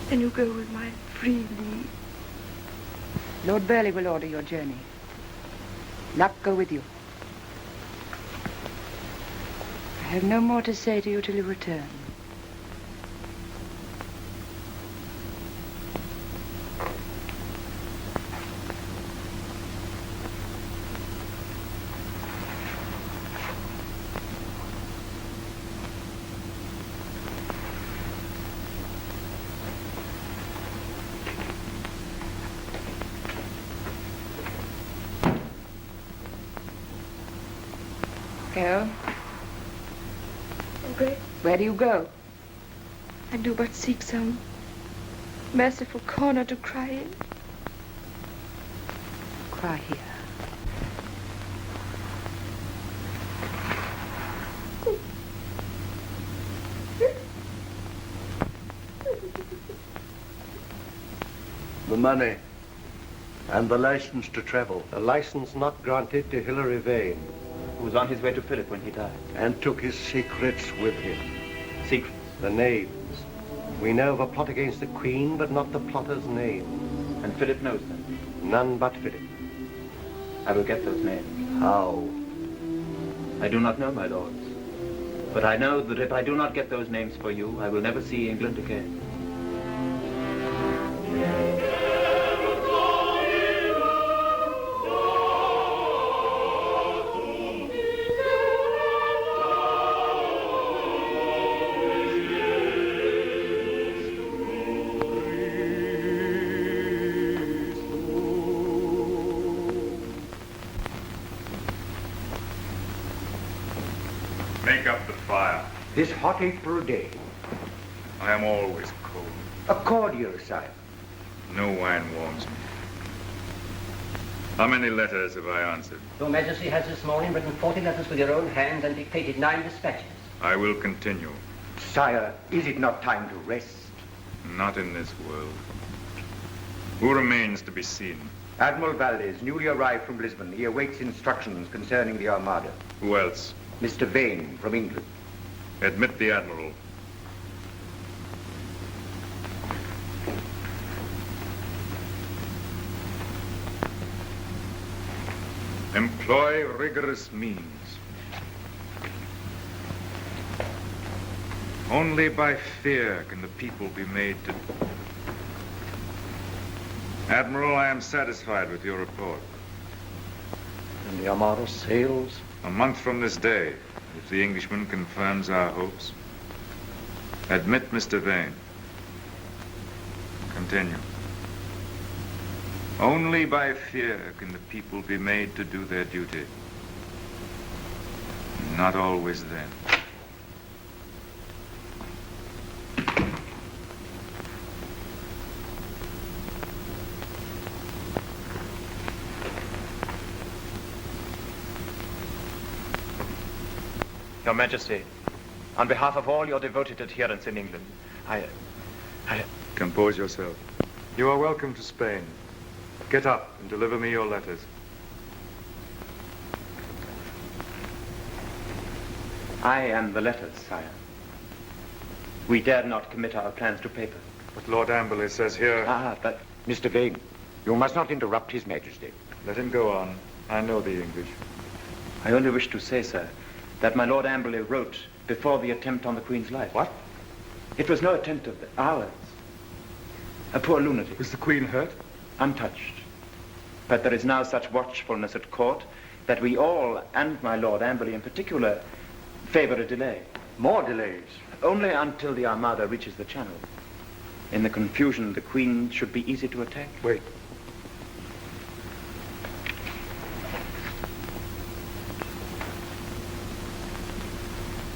[SPEAKER 4] Then you go with my free leave.
[SPEAKER 14] Lord Burleigh will order your journey. Luck go with you. I have no more to say to you till you return. Go.
[SPEAKER 4] Okay.
[SPEAKER 14] Where do you go?
[SPEAKER 4] I do but seek some merciful corner to cry in.
[SPEAKER 14] Cry here.
[SPEAKER 5] The money and the license to travel.
[SPEAKER 7] A license not granted to Hilary Vane,
[SPEAKER 8] who was on his way to Philip when he died.
[SPEAKER 5] And took his secrets with him.
[SPEAKER 8] Secrets?
[SPEAKER 7] The names. We know of a plot against the Queen, but not the plotter's name.
[SPEAKER 8] And Philip knows them?
[SPEAKER 7] None but Philip.
[SPEAKER 8] I will get those names.
[SPEAKER 5] How?
[SPEAKER 8] I do not know, my lords. But I know that if I do not get those names for you, I will never see England again.
[SPEAKER 10] Make up the fire.
[SPEAKER 17] This hot April day.
[SPEAKER 10] I am always cold.
[SPEAKER 17] A cordial, sire.
[SPEAKER 10] No wine warms me. How many letters have I answered?
[SPEAKER 19] Your Majesty has this morning written 40 letters with your own hand and dictated 9 dispatches.
[SPEAKER 10] I will continue.
[SPEAKER 17] Sire, is it not time to rest?
[SPEAKER 10] Not in this world. Who remains to be seen?
[SPEAKER 17] Admiral Valdez, newly arrived from Lisbon. He awaits instructions concerning the Armada.
[SPEAKER 10] Who else?
[SPEAKER 17] Mr. Vane, from England.
[SPEAKER 10] Admit the Admiral. Employ rigorous means. Only by fear can the people be made to... Admiral, I am satisfied with your report.
[SPEAKER 18] And the Armada sails?
[SPEAKER 10] A month from this day, if the Englishman confirms our hopes. Admit Mr. Vane. Continue. Only by fear can the people be made to do their duty. Not always then.
[SPEAKER 8] Your Majesty, on behalf of all your devoted adherents in England, I...
[SPEAKER 10] Compose yourself. You are welcome to Spain. Get up and deliver me your letters.
[SPEAKER 8] I am the letters, sire. We dared not commit our plans to paper.
[SPEAKER 10] But Lord Amberley says here...
[SPEAKER 17] But... Mr. Vane, you must not interrupt His Majesty.
[SPEAKER 10] Let him go on. I know the English.
[SPEAKER 8] I only wish to say, sir, that my Lord Amberley wrote before the attempt on the Queen's life.
[SPEAKER 10] What?
[SPEAKER 8] It was no attempt of ours. A poor lunatic.
[SPEAKER 10] Was the Queen hurt?
[SPEAKER 8] Untouched. But there is now such watchfulness at court that we all, and my Lord Amberley in particular, favor a delay.
[SPEAKER 17] More delays?
[SPEAKER 8] Only until the Armada reaches the Channel. In the confusion, the Queen should be easy to attack.
[SPEAKER 10] Wait.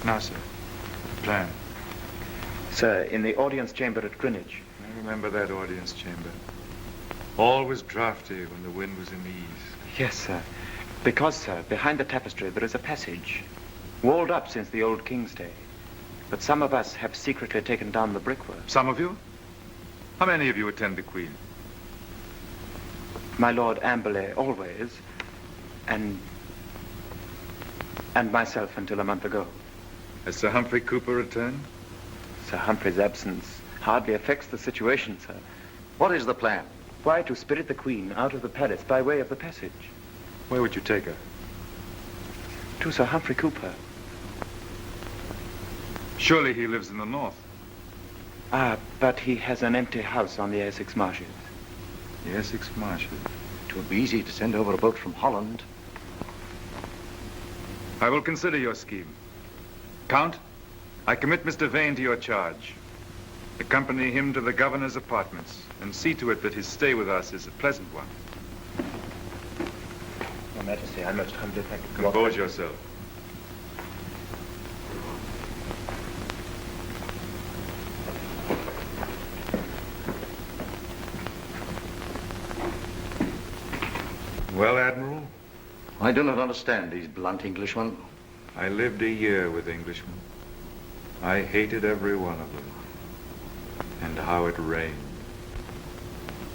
[SPEAKER 10] Now, sir. Plan.
[SPEAKER 8] Sir, in the audience chamber at Greenwich.
[SPEAKER 10] I remember that audience chamber. All was drafty when the wind was in the east.
[SPEAKER 8] Yes, sir. Because, sir, behind the tapestry there is a passage, walled up since the old King's day. But some of us have secretly taken down the brickwork.
[SPEAKER 10] Some of you? How many of you attend the Queen?
[SPEAKER 8] My Lord Amberley, always. And myself until a month ago.
[SPEAKER 10] Has Sir Humphrey Cooper returned?
[SPEAKER 8] Sir Humphrey's absence hardly affects the situation, sir.
[SPEAKER 17] What is the plan?
[SPEAKER 8] Why, to spirit the Queen out of the palace by way of the passage.
[SPEAKER 10] Where would you take her?
[SPEAKER 8] To Sir Humphrey Cooper.
[SPEAKER 10] Surely he lives in the north.
[SPEAKER 8] But he has an empty house on the Essex marshes.
[SPEAKER 10] The Essex marshes?
[SPEAKER 17] It would be easy to send over a boat from Holland.
[SPEAKER 10] I will consider your scheme. Count, I commit Mr. Vane to your charge. Accompany him to the governor's apartments and see to it that his stay with us is a pleasant one.
[SPEAKER 8] Your Majesty, I most humbly thank you.
[SPEAKER 10] Compose yourself. Well, Admiral?
[SPEAKER 18] I do not understand these blunt Englishmen.
[SPEAKER 10] I lived a year with Englishmen. I hated every one of them. And how it rained.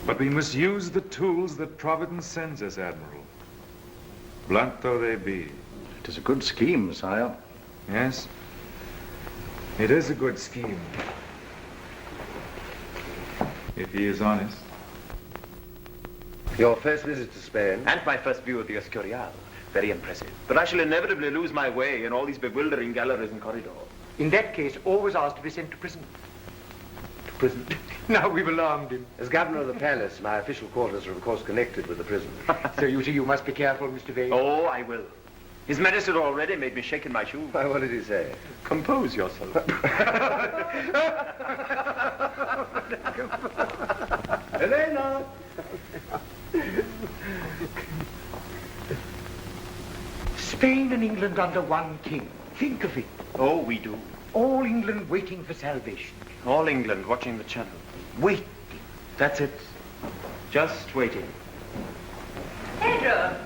[SPEAKER 10] But we must use the tools that Providence sends us, Admiral. Blunt though they be.
[SPEAKER 18] It is a good scheme, sire.
[SPEAKER 10] Yes, it is a good scheme. If he is honest.
[SPEAKER 3] Your first visit to Spain?
[SPEAKER 8] And my first view of the Escurial. Very impressive. But I shall inevitably lose my way in all these bewildering galleries and corridors.
[SPEAKER 17] In that case, always ask to be sent to prison.
[SPEAKER 8] To prison?
[SPEAKER 17] Now we've alarmed him.
[SPEAKER 3] As governor of the palace, my official quarters are of course connected with the prison.
[SPEAKER 17] So you see, you must be careful, Mr. Vane.
[SPEAKER 8] Oh, I will. His Majesty already made me shake in my shoes.
[SPEAKER 3] Why, what did he say?
[SPEAKER 8] Compose yourself.
[SPEAKER 3] Elena!
[SPEAKER 17] Spain and England under one king. Think of it.
[SPEAKER 8] Oh, we do.
[SPEAKER 17] All England waiting for salvation.
[SPEAKER 8] All England watching the channel.
[SPEAKER 17] Wait.
[SPEAKER 8] That's it. Just waiting.
[SPEAKER 12] Pedro!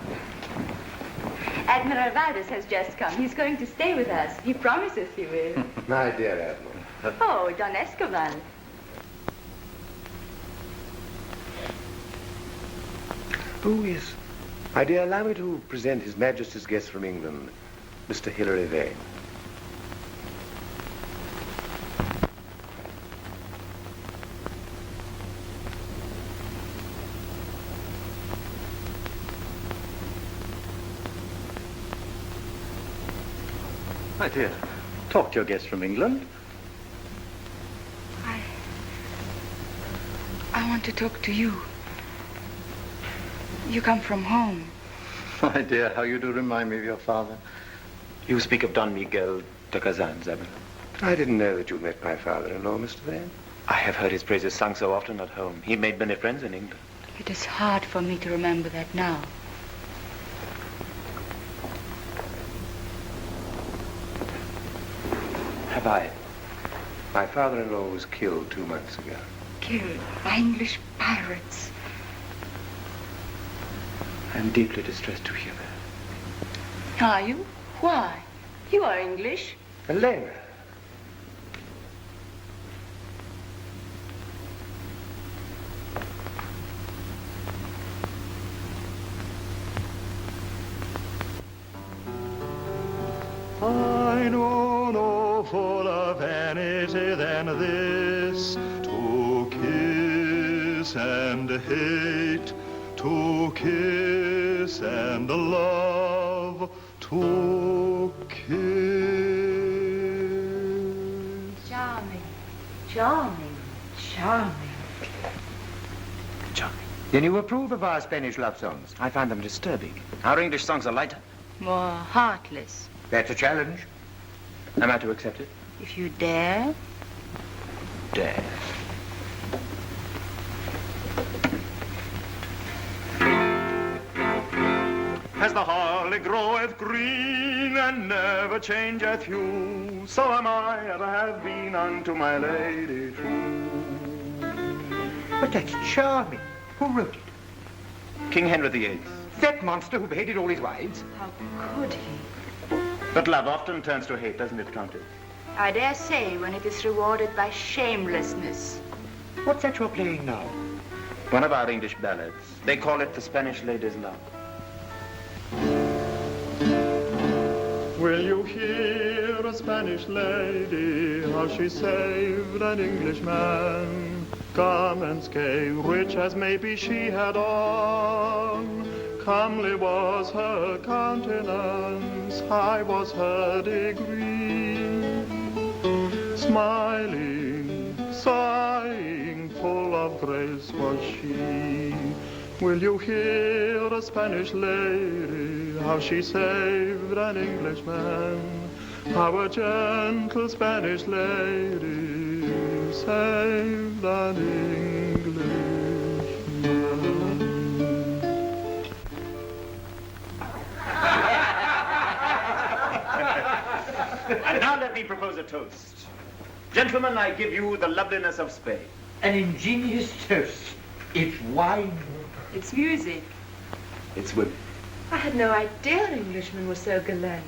[SPEAKER 12] Admiral Valdez has just come. He's going to stay with us. He promises he will.
[SPEAKER 3] My dear Admiral.
[SPEAKER 12] Oh, Don Escobar.
[SPEAKER 3] Who is... My dear, allow me to present His Majesty's guest from England, Mr. Hilary Vane.
[SPEAKER 7] My dear, talk to your guest from England.
[SPEAKER 14] I want to talk to you. You come from home.
[SPEAKER 7] My dear, how you do remind me of your father.
[SPEAKER 8] You speak of Don Miguel de Kazan, Admiral.
[SPEAKER 3] I didn't know that you met my father-in-law, Mr. Vane.
[SPEAKER 8] I have heard his praises sung so often at home. He made many friends in England.
[SPEAKER 14] It is hard for me to remember that now.
[SPEAKER 3] Have I? My father-in-law was killed 2 months ago.
[SPEAKER 14] Killed by English pirates.
[SPEAKER 8] I'm deeply distressed to hear that.
[SPEAKER 12] Are you? Why? You are English.
[SPEAKER 3] Elena.
[SPEAKER 13] I know no fuller vanity than this, to kiss and hate, to kiss and love, to kiss.
[SPEAKER 12] Charming. Charming. Charming.
[SPEAKER 8] Charming.
[SPEAKER 17] Then you approve of our Spanish love songs?
[SPEAKER 8] I find them disturbing. Our English songs are lighter.
[SPEAKER 12] More heartless.
[SPEAKER 17] That's a challenge.
[SPEAKER 8] Am I to accept it?
[SPEAKER 12] If you dare.
[SPEAKER 8] Dare.
[SPEAKER 13] As the holly groweth green and never changeth hue, so am I ever have been unto my lady true.
[SPEAKER 17] But that's charming. Who wrote it?
[SPEAKER 8] King Henry VIII.
[SPEAKER 17] That monster who beheaded all his wives?
[SPEAKER 12] How could he?
[SPEAKER 8] But love often turns to hate, doesn't it, Countess?
[SPEAKER 12] I dare say when it is rewarded by shamelessness.
[SPEAKER 17] What's that you're playing now?
[SPEAKER 8] One of our English ballads. They call it The Spanish Lady's Love.
[SPEAKER 13] Will you hear a Spanish lady, how she saved an Englishman? Garments gay, rich as maybe she had on. Comely was her countenance, high was her degree. Smiling, sighing, full of grace was she. Will you hear a Spanish lady, how she saved an Englishman? How a gentle Spanish lady saved an Englishman.
[SPEAKER 8] And now let me propose a toast. Gentlemen, I give you the loveliness of Spain.
[SPEAKER 17] An ingenious toast. It's wine.
[SPEAKER 12] It's music.
[SPEAKER 8] It's women.
[SPEAKER 12] I had no idea Englishmen were so gallant.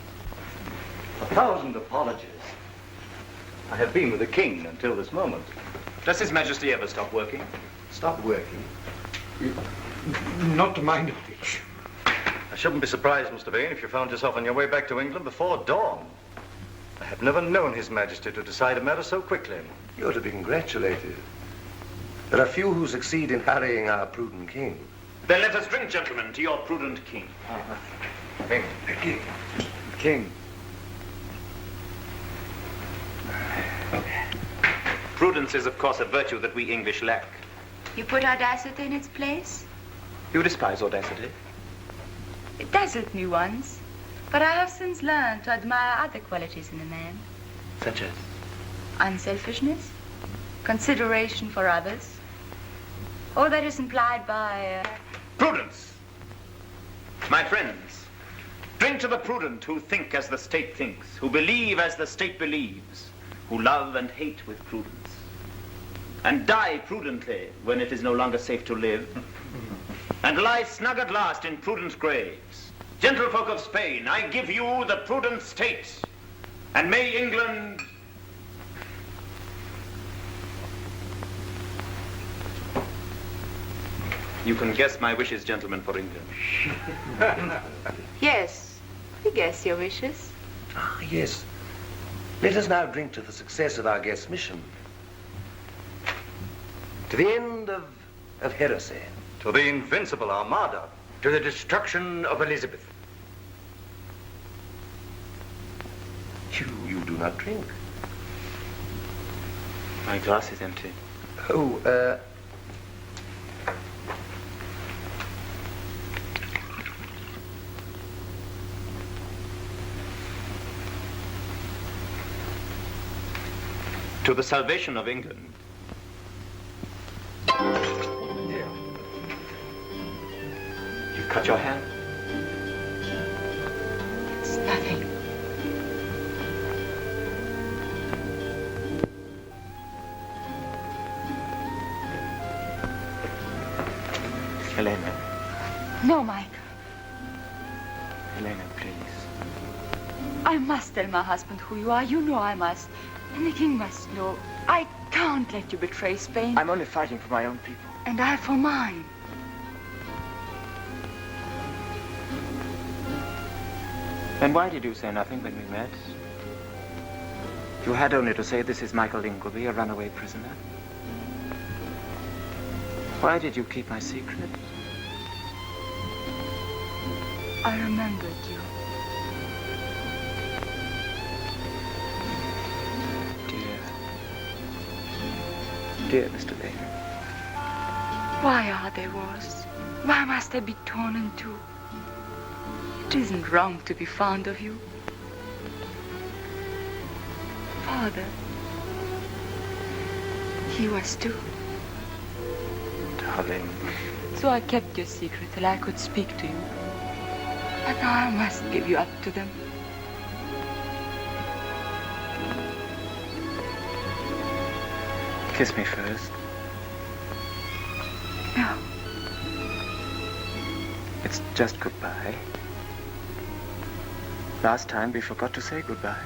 [SPEAKER 7] 1,000 apologies. I have been with the king until this moment.
[SPEAKER 8] Does His Majesty ever stop working?
[SPEAKER 17] Stop working? Not to my knowledge.
[SPEAKER 7] I shouldn't be surprised, Mr. Vane, if you found yourself on your way back to England before dawn. I have never known His Majesty to decide a matter so quickly.
[SPEAKER 3] You're to be congratulated. There are few who succeed in harrying our prudent king.
[SPEAKER 8] Then let us drink, gentlemen, to your prudent king.
[SPEAKER 7] King.
[SPEAKER 3] King. King.
[SPEAKER 8] Prudence is, of course, a virtue that we English lack.
[SPEAKER 12] You put audacity in its place?
[SPEAKER 8] You despise audacity.
[SPEAKER 12] It dazzled me once, but I have since learned to admire other qualities in a man.
[SPEAKER 8] Such as?
[SPEAKER 12] Unselfishness, consideration for others, all that is implied by...
[SPEAKER 8] Prudence! My friends, Drink to the prudent who think as the state thinks, who believe as the state believes, who love and hate with prudence, and die prudently when it is no longer safe to live, and lie snug at last in prudent graves. Gentlefolk of Spain, I give you the prudent state, and may England... You can guess my wishes, gentlemen, for England.
[SPEAKER 14] Yes, we guess your wishes.
[SPEAKER 20] Ah, yes. Let us now drink to the success of our guest's mission. To the end of heresy.
[SPEAKER 2] To the invincible Armada.
[SPEAKER 20] To the destruction of Elizabeth. You do not drink.
[SPEAKER 8] My glass is empty.
[SPEAKER 20] Oh,
[SPEAKER 8] To the salvation of England. You've cut your hand?
[SPEAKER 14] It's nothing.
[SPEAKER 8] Helena.
[SPEAKER 14] No, Mike.
[SPEAKER 8] Helena, please.
[SPEAKER 14] I must tell my husband who you are. You know I must. And the king must know. I can't let you betray Spain.
[SPEAKER 8] I'm only fighting for my own people.
[SPEAKER 14] And I for mine.
[SPEAKER 8] Then why did you say nothing when we met? You had only to say, this is Michael Ingleby, a runaway prisoner. Why did you keep my secret?
[SPEAKER 14] I remembered you.
[SPEAKER 8] Dear Mr. Leigh.
[SPEAKER 14] Why are there wars? Why must I be torn in two? It isn't wrong to be fond of you. Father, he was too.
[SPEAKER 8] Darling.
[SPEAKER 14] So I kept your secret till I could speak to you. But now I must give you up to them.
[SPEAKER 8] Kiss me first.
[SPEAKER 14] No.
[SPEAKER 8] It's just goodbye. Last time we forgot to say goodbye.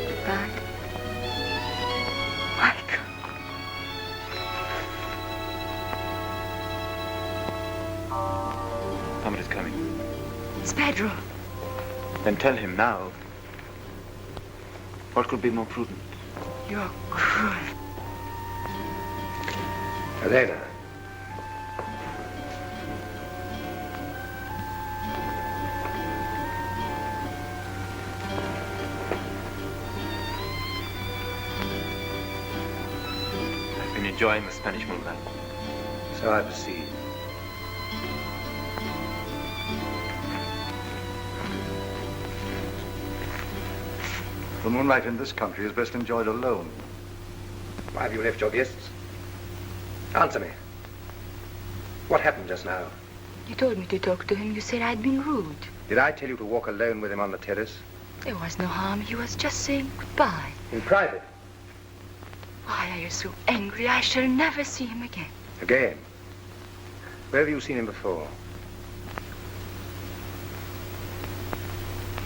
[SPEAKER 14] Goodbye. Mike.
[SPEAKER 8] Somebody's coming.
[SPEAKER 14] It's Pedro.
[SPEAKER 8] Then tell him now. What could be more prudent?
[SPEAKER 14] You're cruel.
[SPEAKER 20] Helena.
[SPEAKER 8] I've been enjoying the Spanish moonlight.
[SPEAKER 20] So I perceive.
[SPEAKER 10] The moonlight in this country is best enjoyed alone.
[SPEAKER 20] Why have you left your guests? Answer me. What happened just now?
[SPEAKER 14] You told me to talk to him. You said I'd been rude.
[SPEAKER 20] Did I tell you to walk alone with him on the terrace?
[SPEAKER 14] There was no harm. He was just saying goodbye.
[SPEAKER 20] In private?
[SPEAKER 14] Why are you so angry? I shall never see him again.
[SPEAKER 20] Again? Where have you seen him before?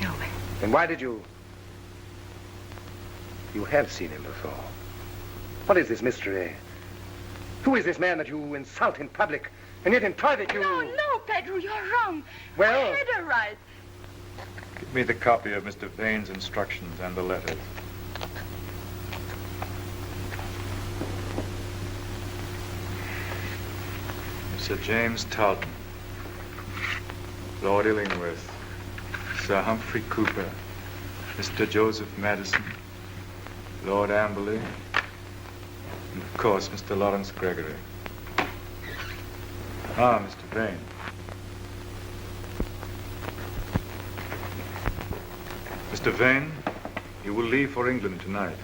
[SPEAKER 14] Nowhere.
[SPEAKER 20] Then why did you... You have seen him before. What is this mystery? Who is this man that you insult in public, and yet in private you...
[SPEAKER 14] No, Pedro, you're wrong.
[SPEAKER 20] Well...
[SPEAKER 14] I had a right.
[SPEAKER 10] Give me the copy of Mr. Vane's instructions and the letters. Sir James Talton, Lord Illingworth, Sir Humphrey Cooper, Mr. Joseph Madison, Lord Amberley, and of course, Mr. Lawrence Gregory. Ah, Mr. Vane. Mr. Vane, you will leave for England tonight.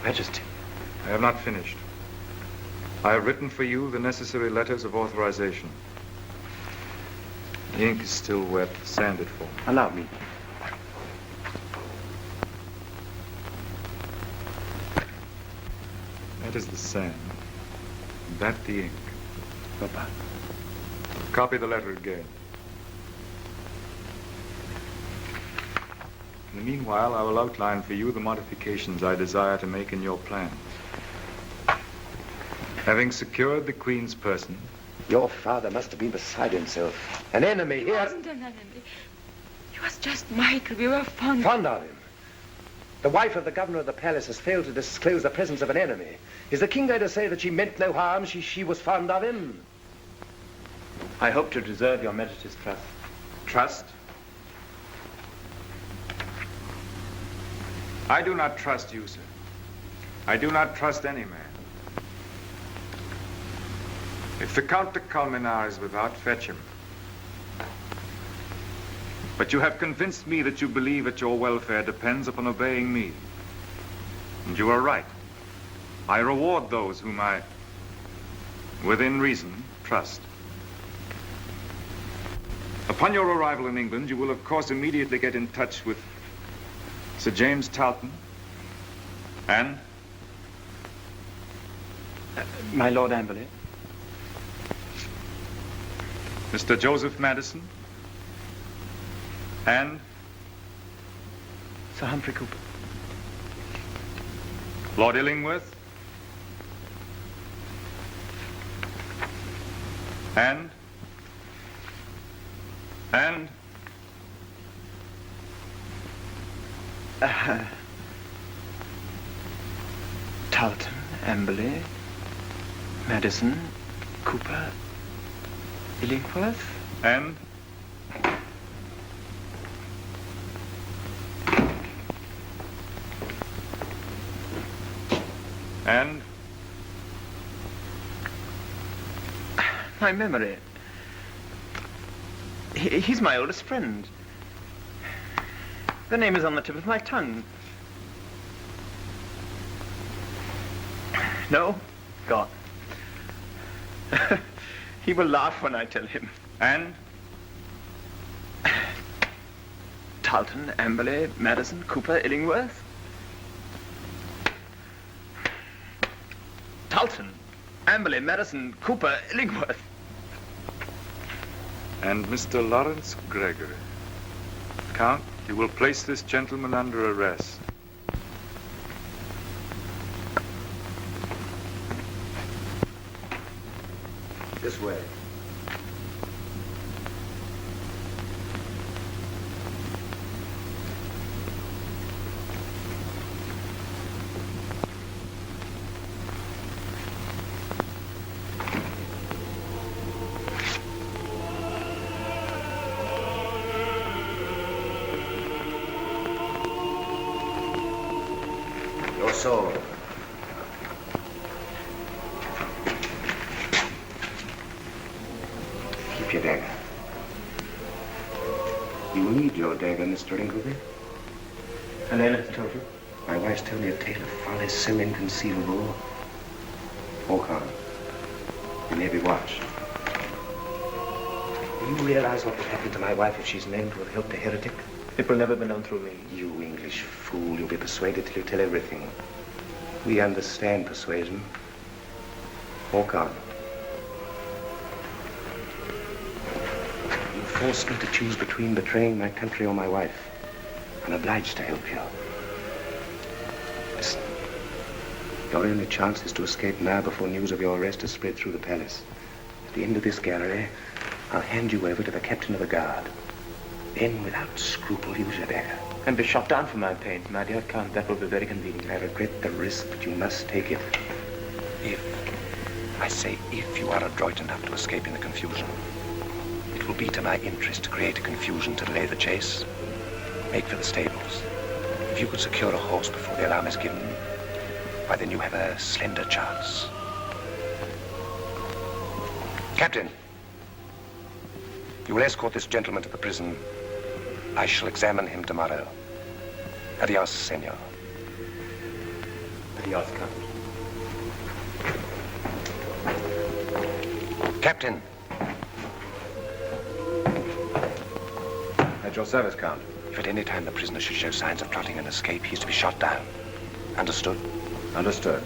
[SPEAKER 8] Majesty.
[SPEAKER 10] I have not finished. I have written for you the necessary letters of authorization. The ink is still wet. Sand it for me.
[SPEAKER 8] Allow me.
[SPEAKER 10] That is the sand. That the ink.
[SPEAKER 8] Papa.
[SPEAKER 10] Copy the letter again. In the meanwhile, I will outline for you the modifications I desire to make in your plans. Having secured the Queen's person...
[SPEAKER 20] Your father must have been beside himself. An enemy
[SPEAKER 12] He
[SPEAKER 20] here.
[SPEAKER 12] wasn't an enemy. He was just Michael. We were fond.
[SPEAKER 20] Fond of him. The wife of the governor of the palace has failed to disclose the presence of an enemy. Is the king going to say that she meant no harm? She was fond of him?
[SPEAKER 8] I hope to deserve your Majesty's trust.
[SPEAKER 10] Trust? I do not trust you, sir. I do not trust any man. If the Count de Colmenar is without, fetch him. But you have convinced me that you believe that your welfare depends upon obeying me. And you are right. I reward those whom I, within reason, trust. Upon your arrival in England, you will, of course, immediately get in touch with Sir James Talton and...
[SPEAKER 8] My Lord Amberley.
[SPEAKER 10] Mr. Joseph Madison and...
[SPEAKER 8] Sir Humphrey Cooper.
[SPEAKER 10] Lord Illingworth and...
[SPEAKER 8] Talton, Amberley, Madison, Cooper, Illingworth.
[SPEAKER 10] And...
[SPEAKER 8] My memory. He's my oldest friend. The name is on the tip of my tongue. No? Gone. He will laugh when I tell him.
[SPEAKER 10] And?
[SPEAKER 8] Talton, Amberley, Madison, Cooper, Illingworth. Talton, Amberley, Madison, Cooper, Illingworth.
[SPEAKER 10] And Mr. Laurence Gregory. Count, you will place this gentleman under arrest.
[SPEAKER 20] This way. Your soul. Keep your dagger. You need your dagger, Mr. Ingleby.
[SPEAKER 8] Helena has told you?
[SPEAKER 20] My wife's told me a tale of folly so inconceivable. Walk on. You may be watched. Do you realize what would happen to my wife if she's known to have helped a heretic?
[SPEAKER 8] It will never be known through me.
[SPEAKER 20] You English fool, you'll be persuaded till you tell everything. We understand persuasion. Walk on. You forced me to choose between betraying my country or my wife. I'm obliged to help you. Listen. Your only chance is to escape now before news of your arrest has spread through the palace. At the end of this gallery, I'll hand you over to the captain of the guard. Then, without scruple, use your dagger.
[SPEAKER 8] And be shot down for my pains, my dear Count. That will be very convenient.
[SPEAKER 20] I regret the risk, but you must take it. If, I say if, you are adroit enough to escape in the confusion. It will be to my interest to create a confusion to delay the chase. Make for the stables. If you could secure a horse before the alarm is given, why then you have a slender chance. Captain, you will escort this gentleman to the prison. I shall examine him tomorrow. Adios, senor.
[SPEAKER 8] Adios, Count.
[SPEAKER 20] Captain.
[SPEAKER 18] At your service, Count.
[SPEAKER 20] If at any time the prisoner should show signs of plotting an escape, he is to be shot down. Understood?
[SPEAKER 18] Understood.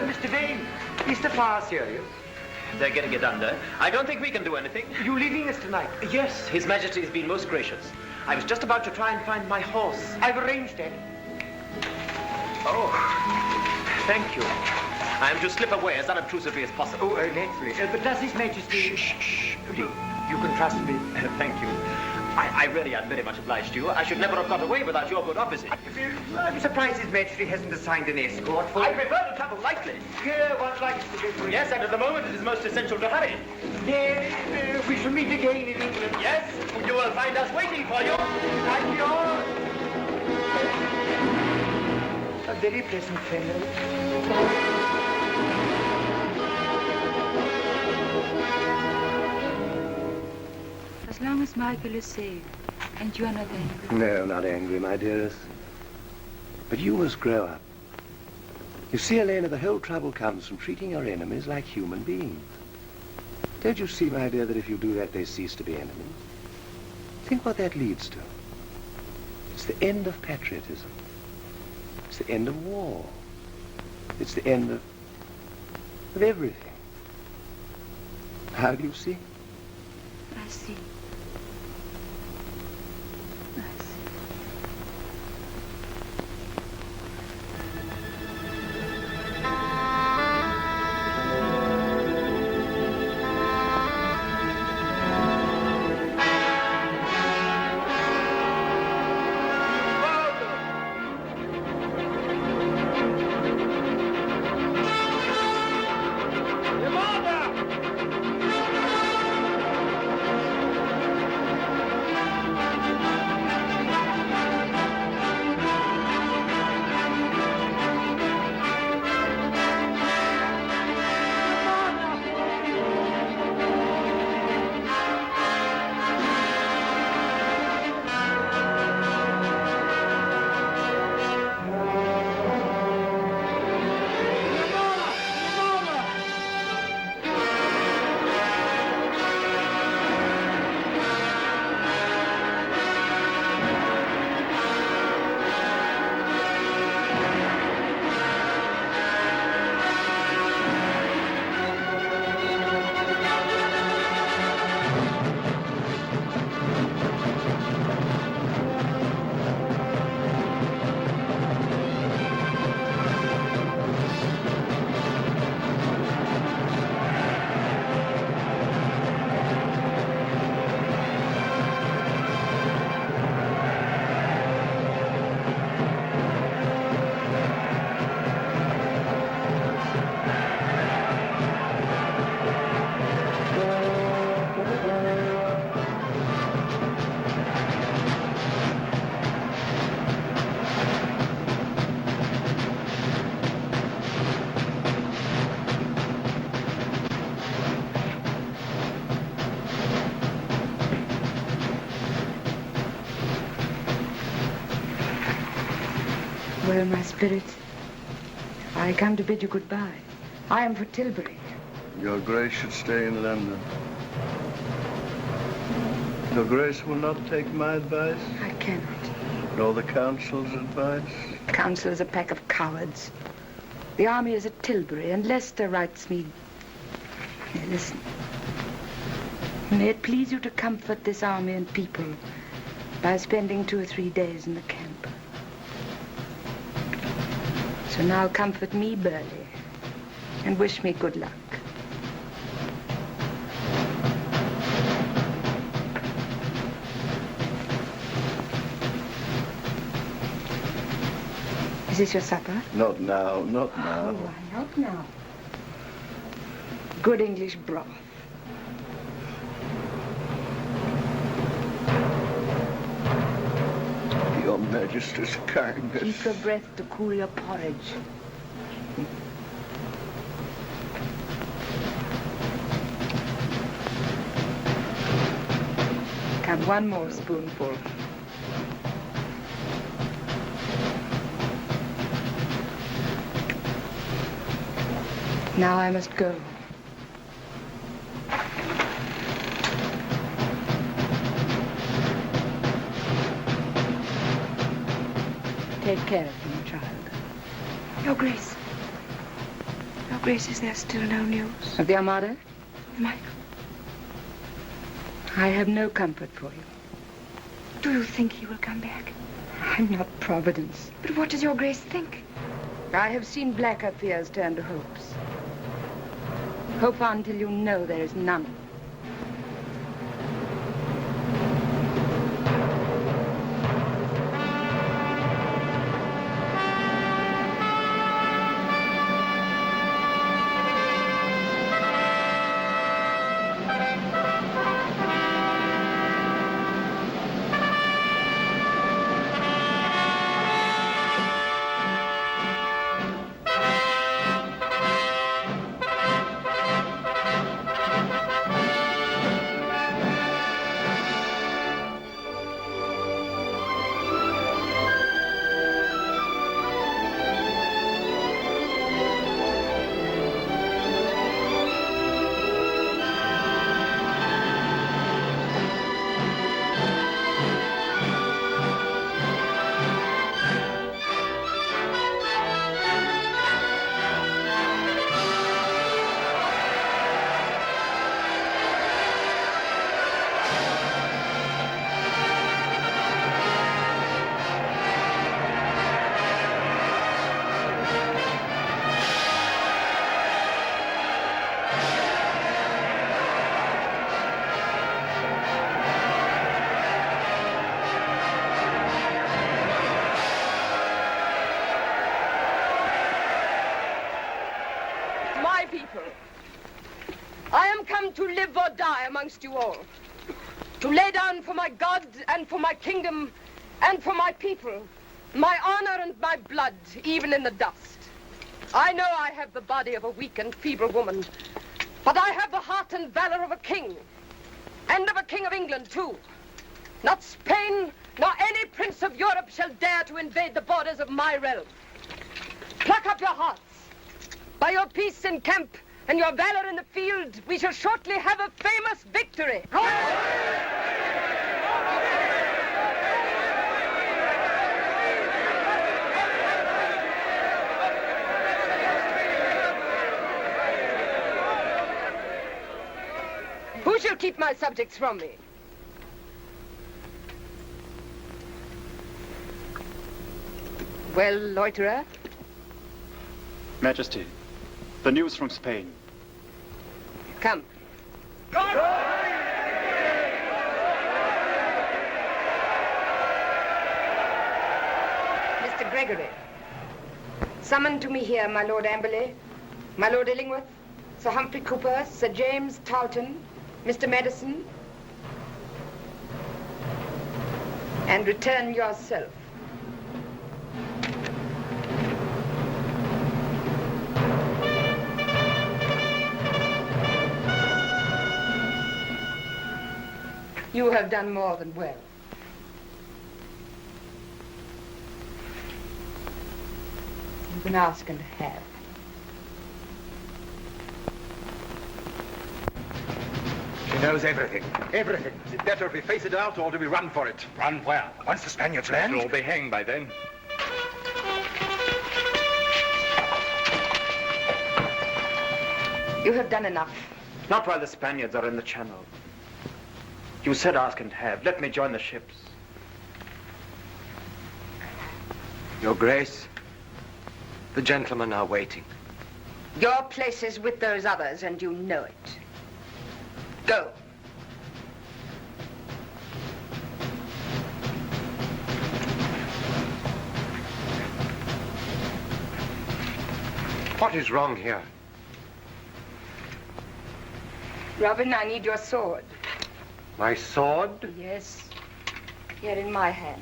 [SPEAKER 19] Mr. Vane, is the fire serious?
[SPEAKER 8] They're getting it under. I don't think we can do anything.
[SPEAKER 19] You leaving us tonight?
[SPEAKER 8] Yes, His Majesty has been most gracious. I was just about to try and find my horse.
[SPEAKER 19] I've arranged it.
[SPEAKER 8] Oh, thank you. I am to slip away as unobtrusively as possible.
[SPEAKER 19] Oh, naturally. But does His Majesty...
[SPEAKER 8] Shh.
[SPEAKER 19] You can trust me.
[SPEAKER 8] Thank you. I really am very much obliged to you. I should never have got away without your good offices.
[SPEAKER 19] I'm surprised His Majesty hasn't assigned an escort for...
[SPEAKER 8] I prefer to travel lightly.
[SPEAKER 19] One likes to get...
[SPEAKER 8] Yes, and at the moment it is most essential to hurry.
[SPEAKER 19] Yes, we shall meet again in England.
[SPEAKER 8] Yes, you will find us waiting for you.
[SPEAKER 19] Thank you. A very pleasant fellow.
[SPEAKER 12] As long as Michael is safe, and you are not angry.
[SPEAKER 18] No, not angry, my dearest. But you must grow up. You see, Elena, the whole trouble comes from treating your enemies like human beings. Don't you see, my dear, that if you do that, they cease to be enemies? Think what that leads to. It's the end of patriotism. It's the end of war. It's the end of everything. How do you see?
[SPEAKER 12] I see.
[SPEAKER 14] Well, my spirit, I come to bid you goodbye. I am for Tilbury.
[SPEAKER 5] Your Grace should stay in London. Your Grace will not take my advice?
[SPEAKER 14] I cannot.
[SPEAKER 5] Nor the Council's advice?
[SPEAKER 14] The Council is a pack of cowards. The army is at Tilbury, and Leicester writes me... Now, listen. May it please you to comfort this army and people by spending 2 or 3 days in the camp. So now comfort me, Burley, and wish me good luck. Is this your supper?
[SPEAKER 5] Not now, not now.
[SPEAKER 14] Oh, why not now? Good English broth.
[SPEAKER 5] Your Majesty's kindness.
[SPEAKER 14] Keep your breath to cool your porridge. Come, one more spoonful. Now I must go. Take care of him, child.
[SPEAKER 4] Your Grace. Your Grace, is there still no news?
[SPEAKER 14] Of the Armada?
[SPEAKER 4] Michael.
[SPEAKER 14] I have no comfort for you.
[SPEAKER 4] Do you think he will come back?
[SPEAKER 14] I'm not Providence.
[SPEAKER 4] But what does your Grace think?
[SPEAKER 14] I have seen blacker fears turn to hopes. Hope on till you know there is none.
[SPEAKER 4] To live or die amongst you all. To lay down for my God and for my kingdom and for my people, my honor and my blood, even in the dust. I know I have the body of a weak and feeble woman, but I have the heart and valor of a king, and of a king of England, too. Not Spain, nor any prince of Europe shall dare to invade the borders of my realm. Pluck up your hearts. By your peace in camp and your valor in the field, we shall shortly have a famous victory. Who shall keep my subjects from me? Well, loiterer?
[SPEAKER 21] Majesty, the news from Spain.
[SPEAKER 4] Come. Mr. Gregory, summon to me here my Lord Amberley, my Lord Illingworth, Sir Humphrey Cooper, Sir James Tarleton, Mr. Madison, and return yourself. You have done more than well. can ask and have.
[SPEAKER 15] She knows everything. Everything. Is it better if we face it out or do we run for it?
[SPEAKER 20] Run where? Once the Spaniards land?
[SPEAKER 15] We'll all be hanged by then.
[SPEAKER 4] You have done enough.
[SPEAKER 8] Not while the Spaniards are in the channel. You said ask and have. Let me join the ships.
[SPEAKER 6] Your Grace, the gentlemen are waiting.
[SPEAKER 4] Your place is with those others, and you know it. Go.
[SPEAKER 18] What is wrong here?
[SPEAKER 4] Robin, I need your sword.
[SPEAKER 18] My sword?
[SPEAKER 4] Yes. Here in my hand.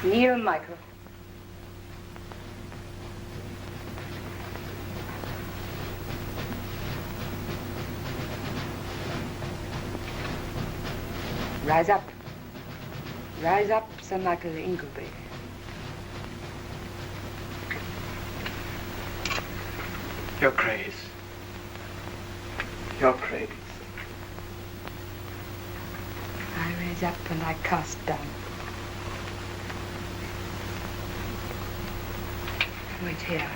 [SPEAKER 4] Kneel, Michael. Rise up. Rise up, Sir Michael Ingleby.
[SPEAKER 8] Your Grace. Your Grace.
[SPEAKER 4] I raise up and I cast down. Wait here.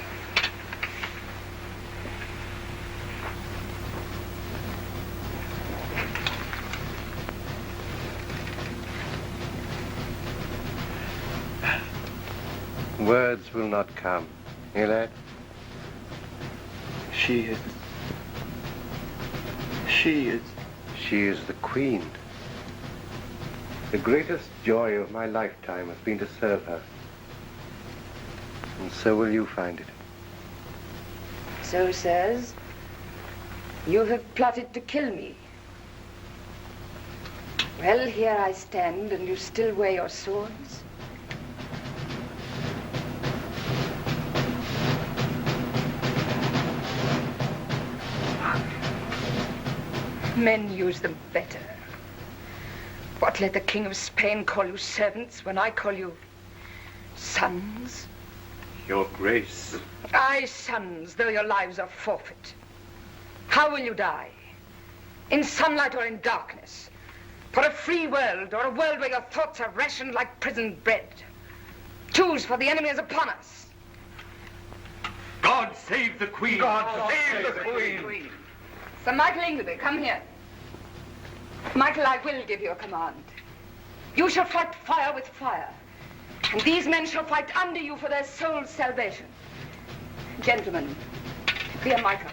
[SPEAKER 18] Words will not come. Hear that?
[SPEAKER 8] She is
[SPEAKER 18] the Queen. The greatest joy of my lifetime has been to serve her. And so will you find it.
[SPEAKER 4] So, sirs, you have plotted to kill me. Well, here I stand, and you still wear your swords. Men use them better. What, let the King of Spain call you servants when I call you sons?
[SPEAKER 18] Your Grace.
[SPEAKER 4] Aye, sons, though your lives are forfeit. How will you die? In sunlight or in darkness? For a free world or a world where your thoughts are rationed like prison bread? Choose, for the enemy is upon us.
[SPEAKER 15] God save the Queen!
[SPEAKER 4] God
[SPEAKER 15] save the Queen!
[SPEAKER 4] Sir Michael Ingleby, come here. Michael, I will give you a command. You shall fight fire with fire. And these men shall fight under you for their soul's salvation. Gentlemen, dear Michael,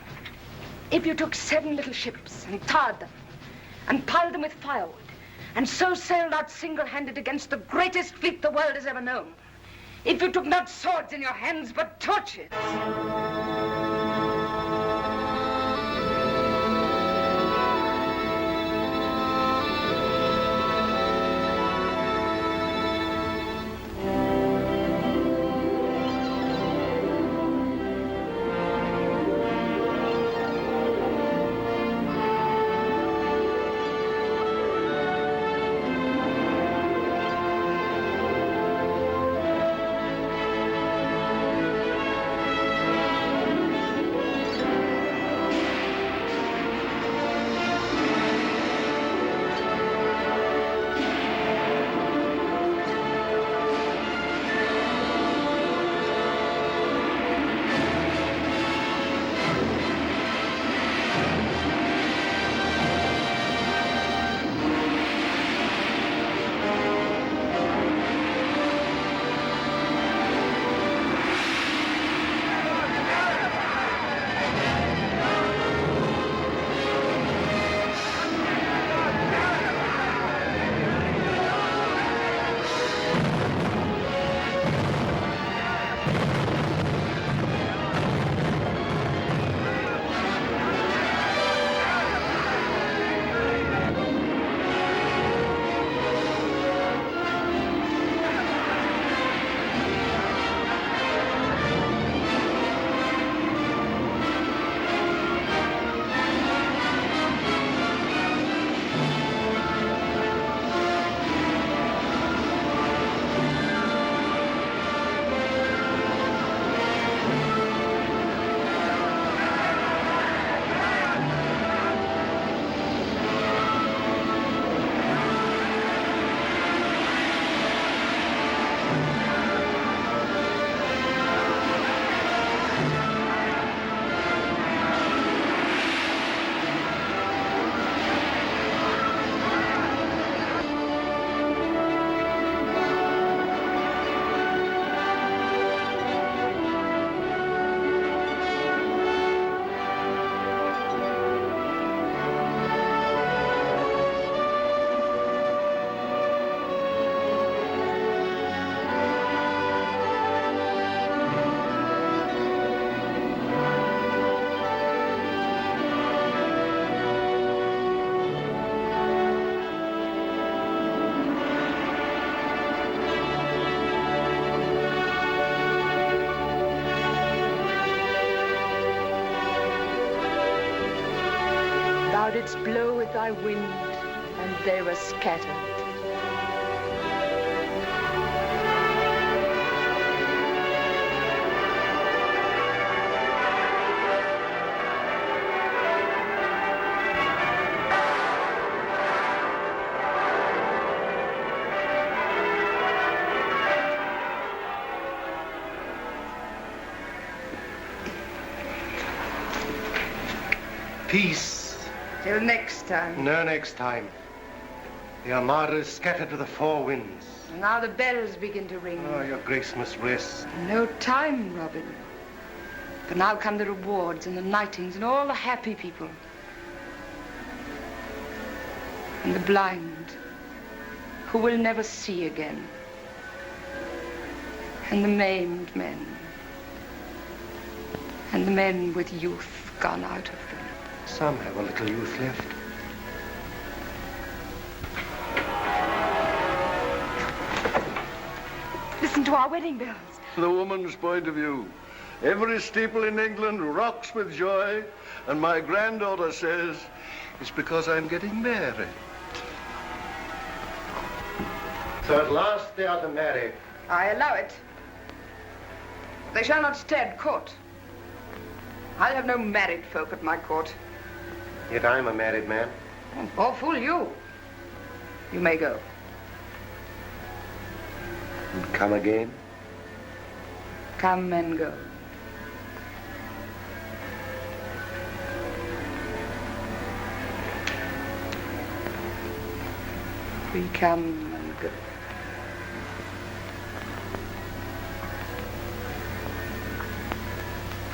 [SPEAKER 4] if you took 7 little ships and tarred them and piled them with firewood and so sailed out single-handed against the greatest fleet the world has ever known, if you took not swords in your hands but torches...
[SPEAKER 14] Thou didst blow with thy wind, and they were scattered.
[SPEAKER 18] Peace.
[SPEAKER 4] Till next time.
[SPEAKER 18] No next time. The Armada is scattered to the four winds.
[SPEAKER 4] Now the bells begin to ring.
[SPEAKER 18] Oh, your grace must rest.
[SPEAKER 4] No time, Robin. For now come the rewards and the knightings and all the happy people. And the blind, who will never see again. And the maimed men. And the men with youth gone out of them.
[SPEAKER 18] Some have a little youth left.
[SPEAKER 14] Listen to our wedding bells.
[SPEAKER 5] The woman's point of view. Every steeple in England rocks with joy, and my granddaughter says it's because I'm getting married.
[SPEAKER 18] So at last they are to marry.
[SPEAKER 4] I allow it. They shall not stand court. I'll have no married folk at my court.
[SPEAKER 18] Yet I'm a married man.
[SPEAKER 4] Oh, fool you. You may go.
[SPEAKER 18] And come again?
[SPEAKER 4] Come and go. We come and go.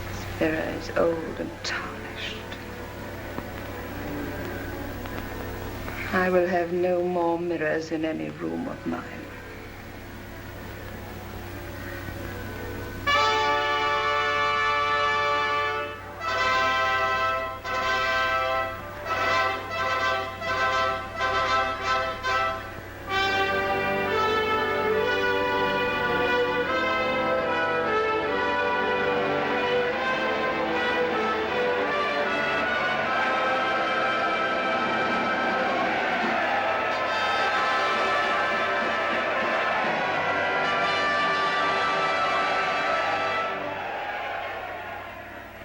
[SPEAKER 4] This mirror is old and tarnished. I will have no more mirrors in any room of mine.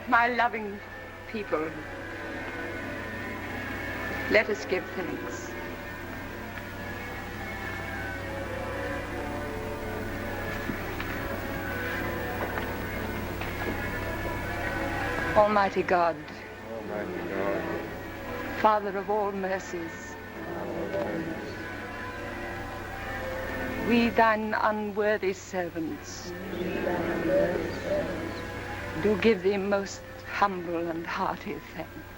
[SPEAKER 4] My loving people, let us give thanks. Almighty God, Father of all mercies, we thine unworthy servants do give thee most humble and hearty thanks.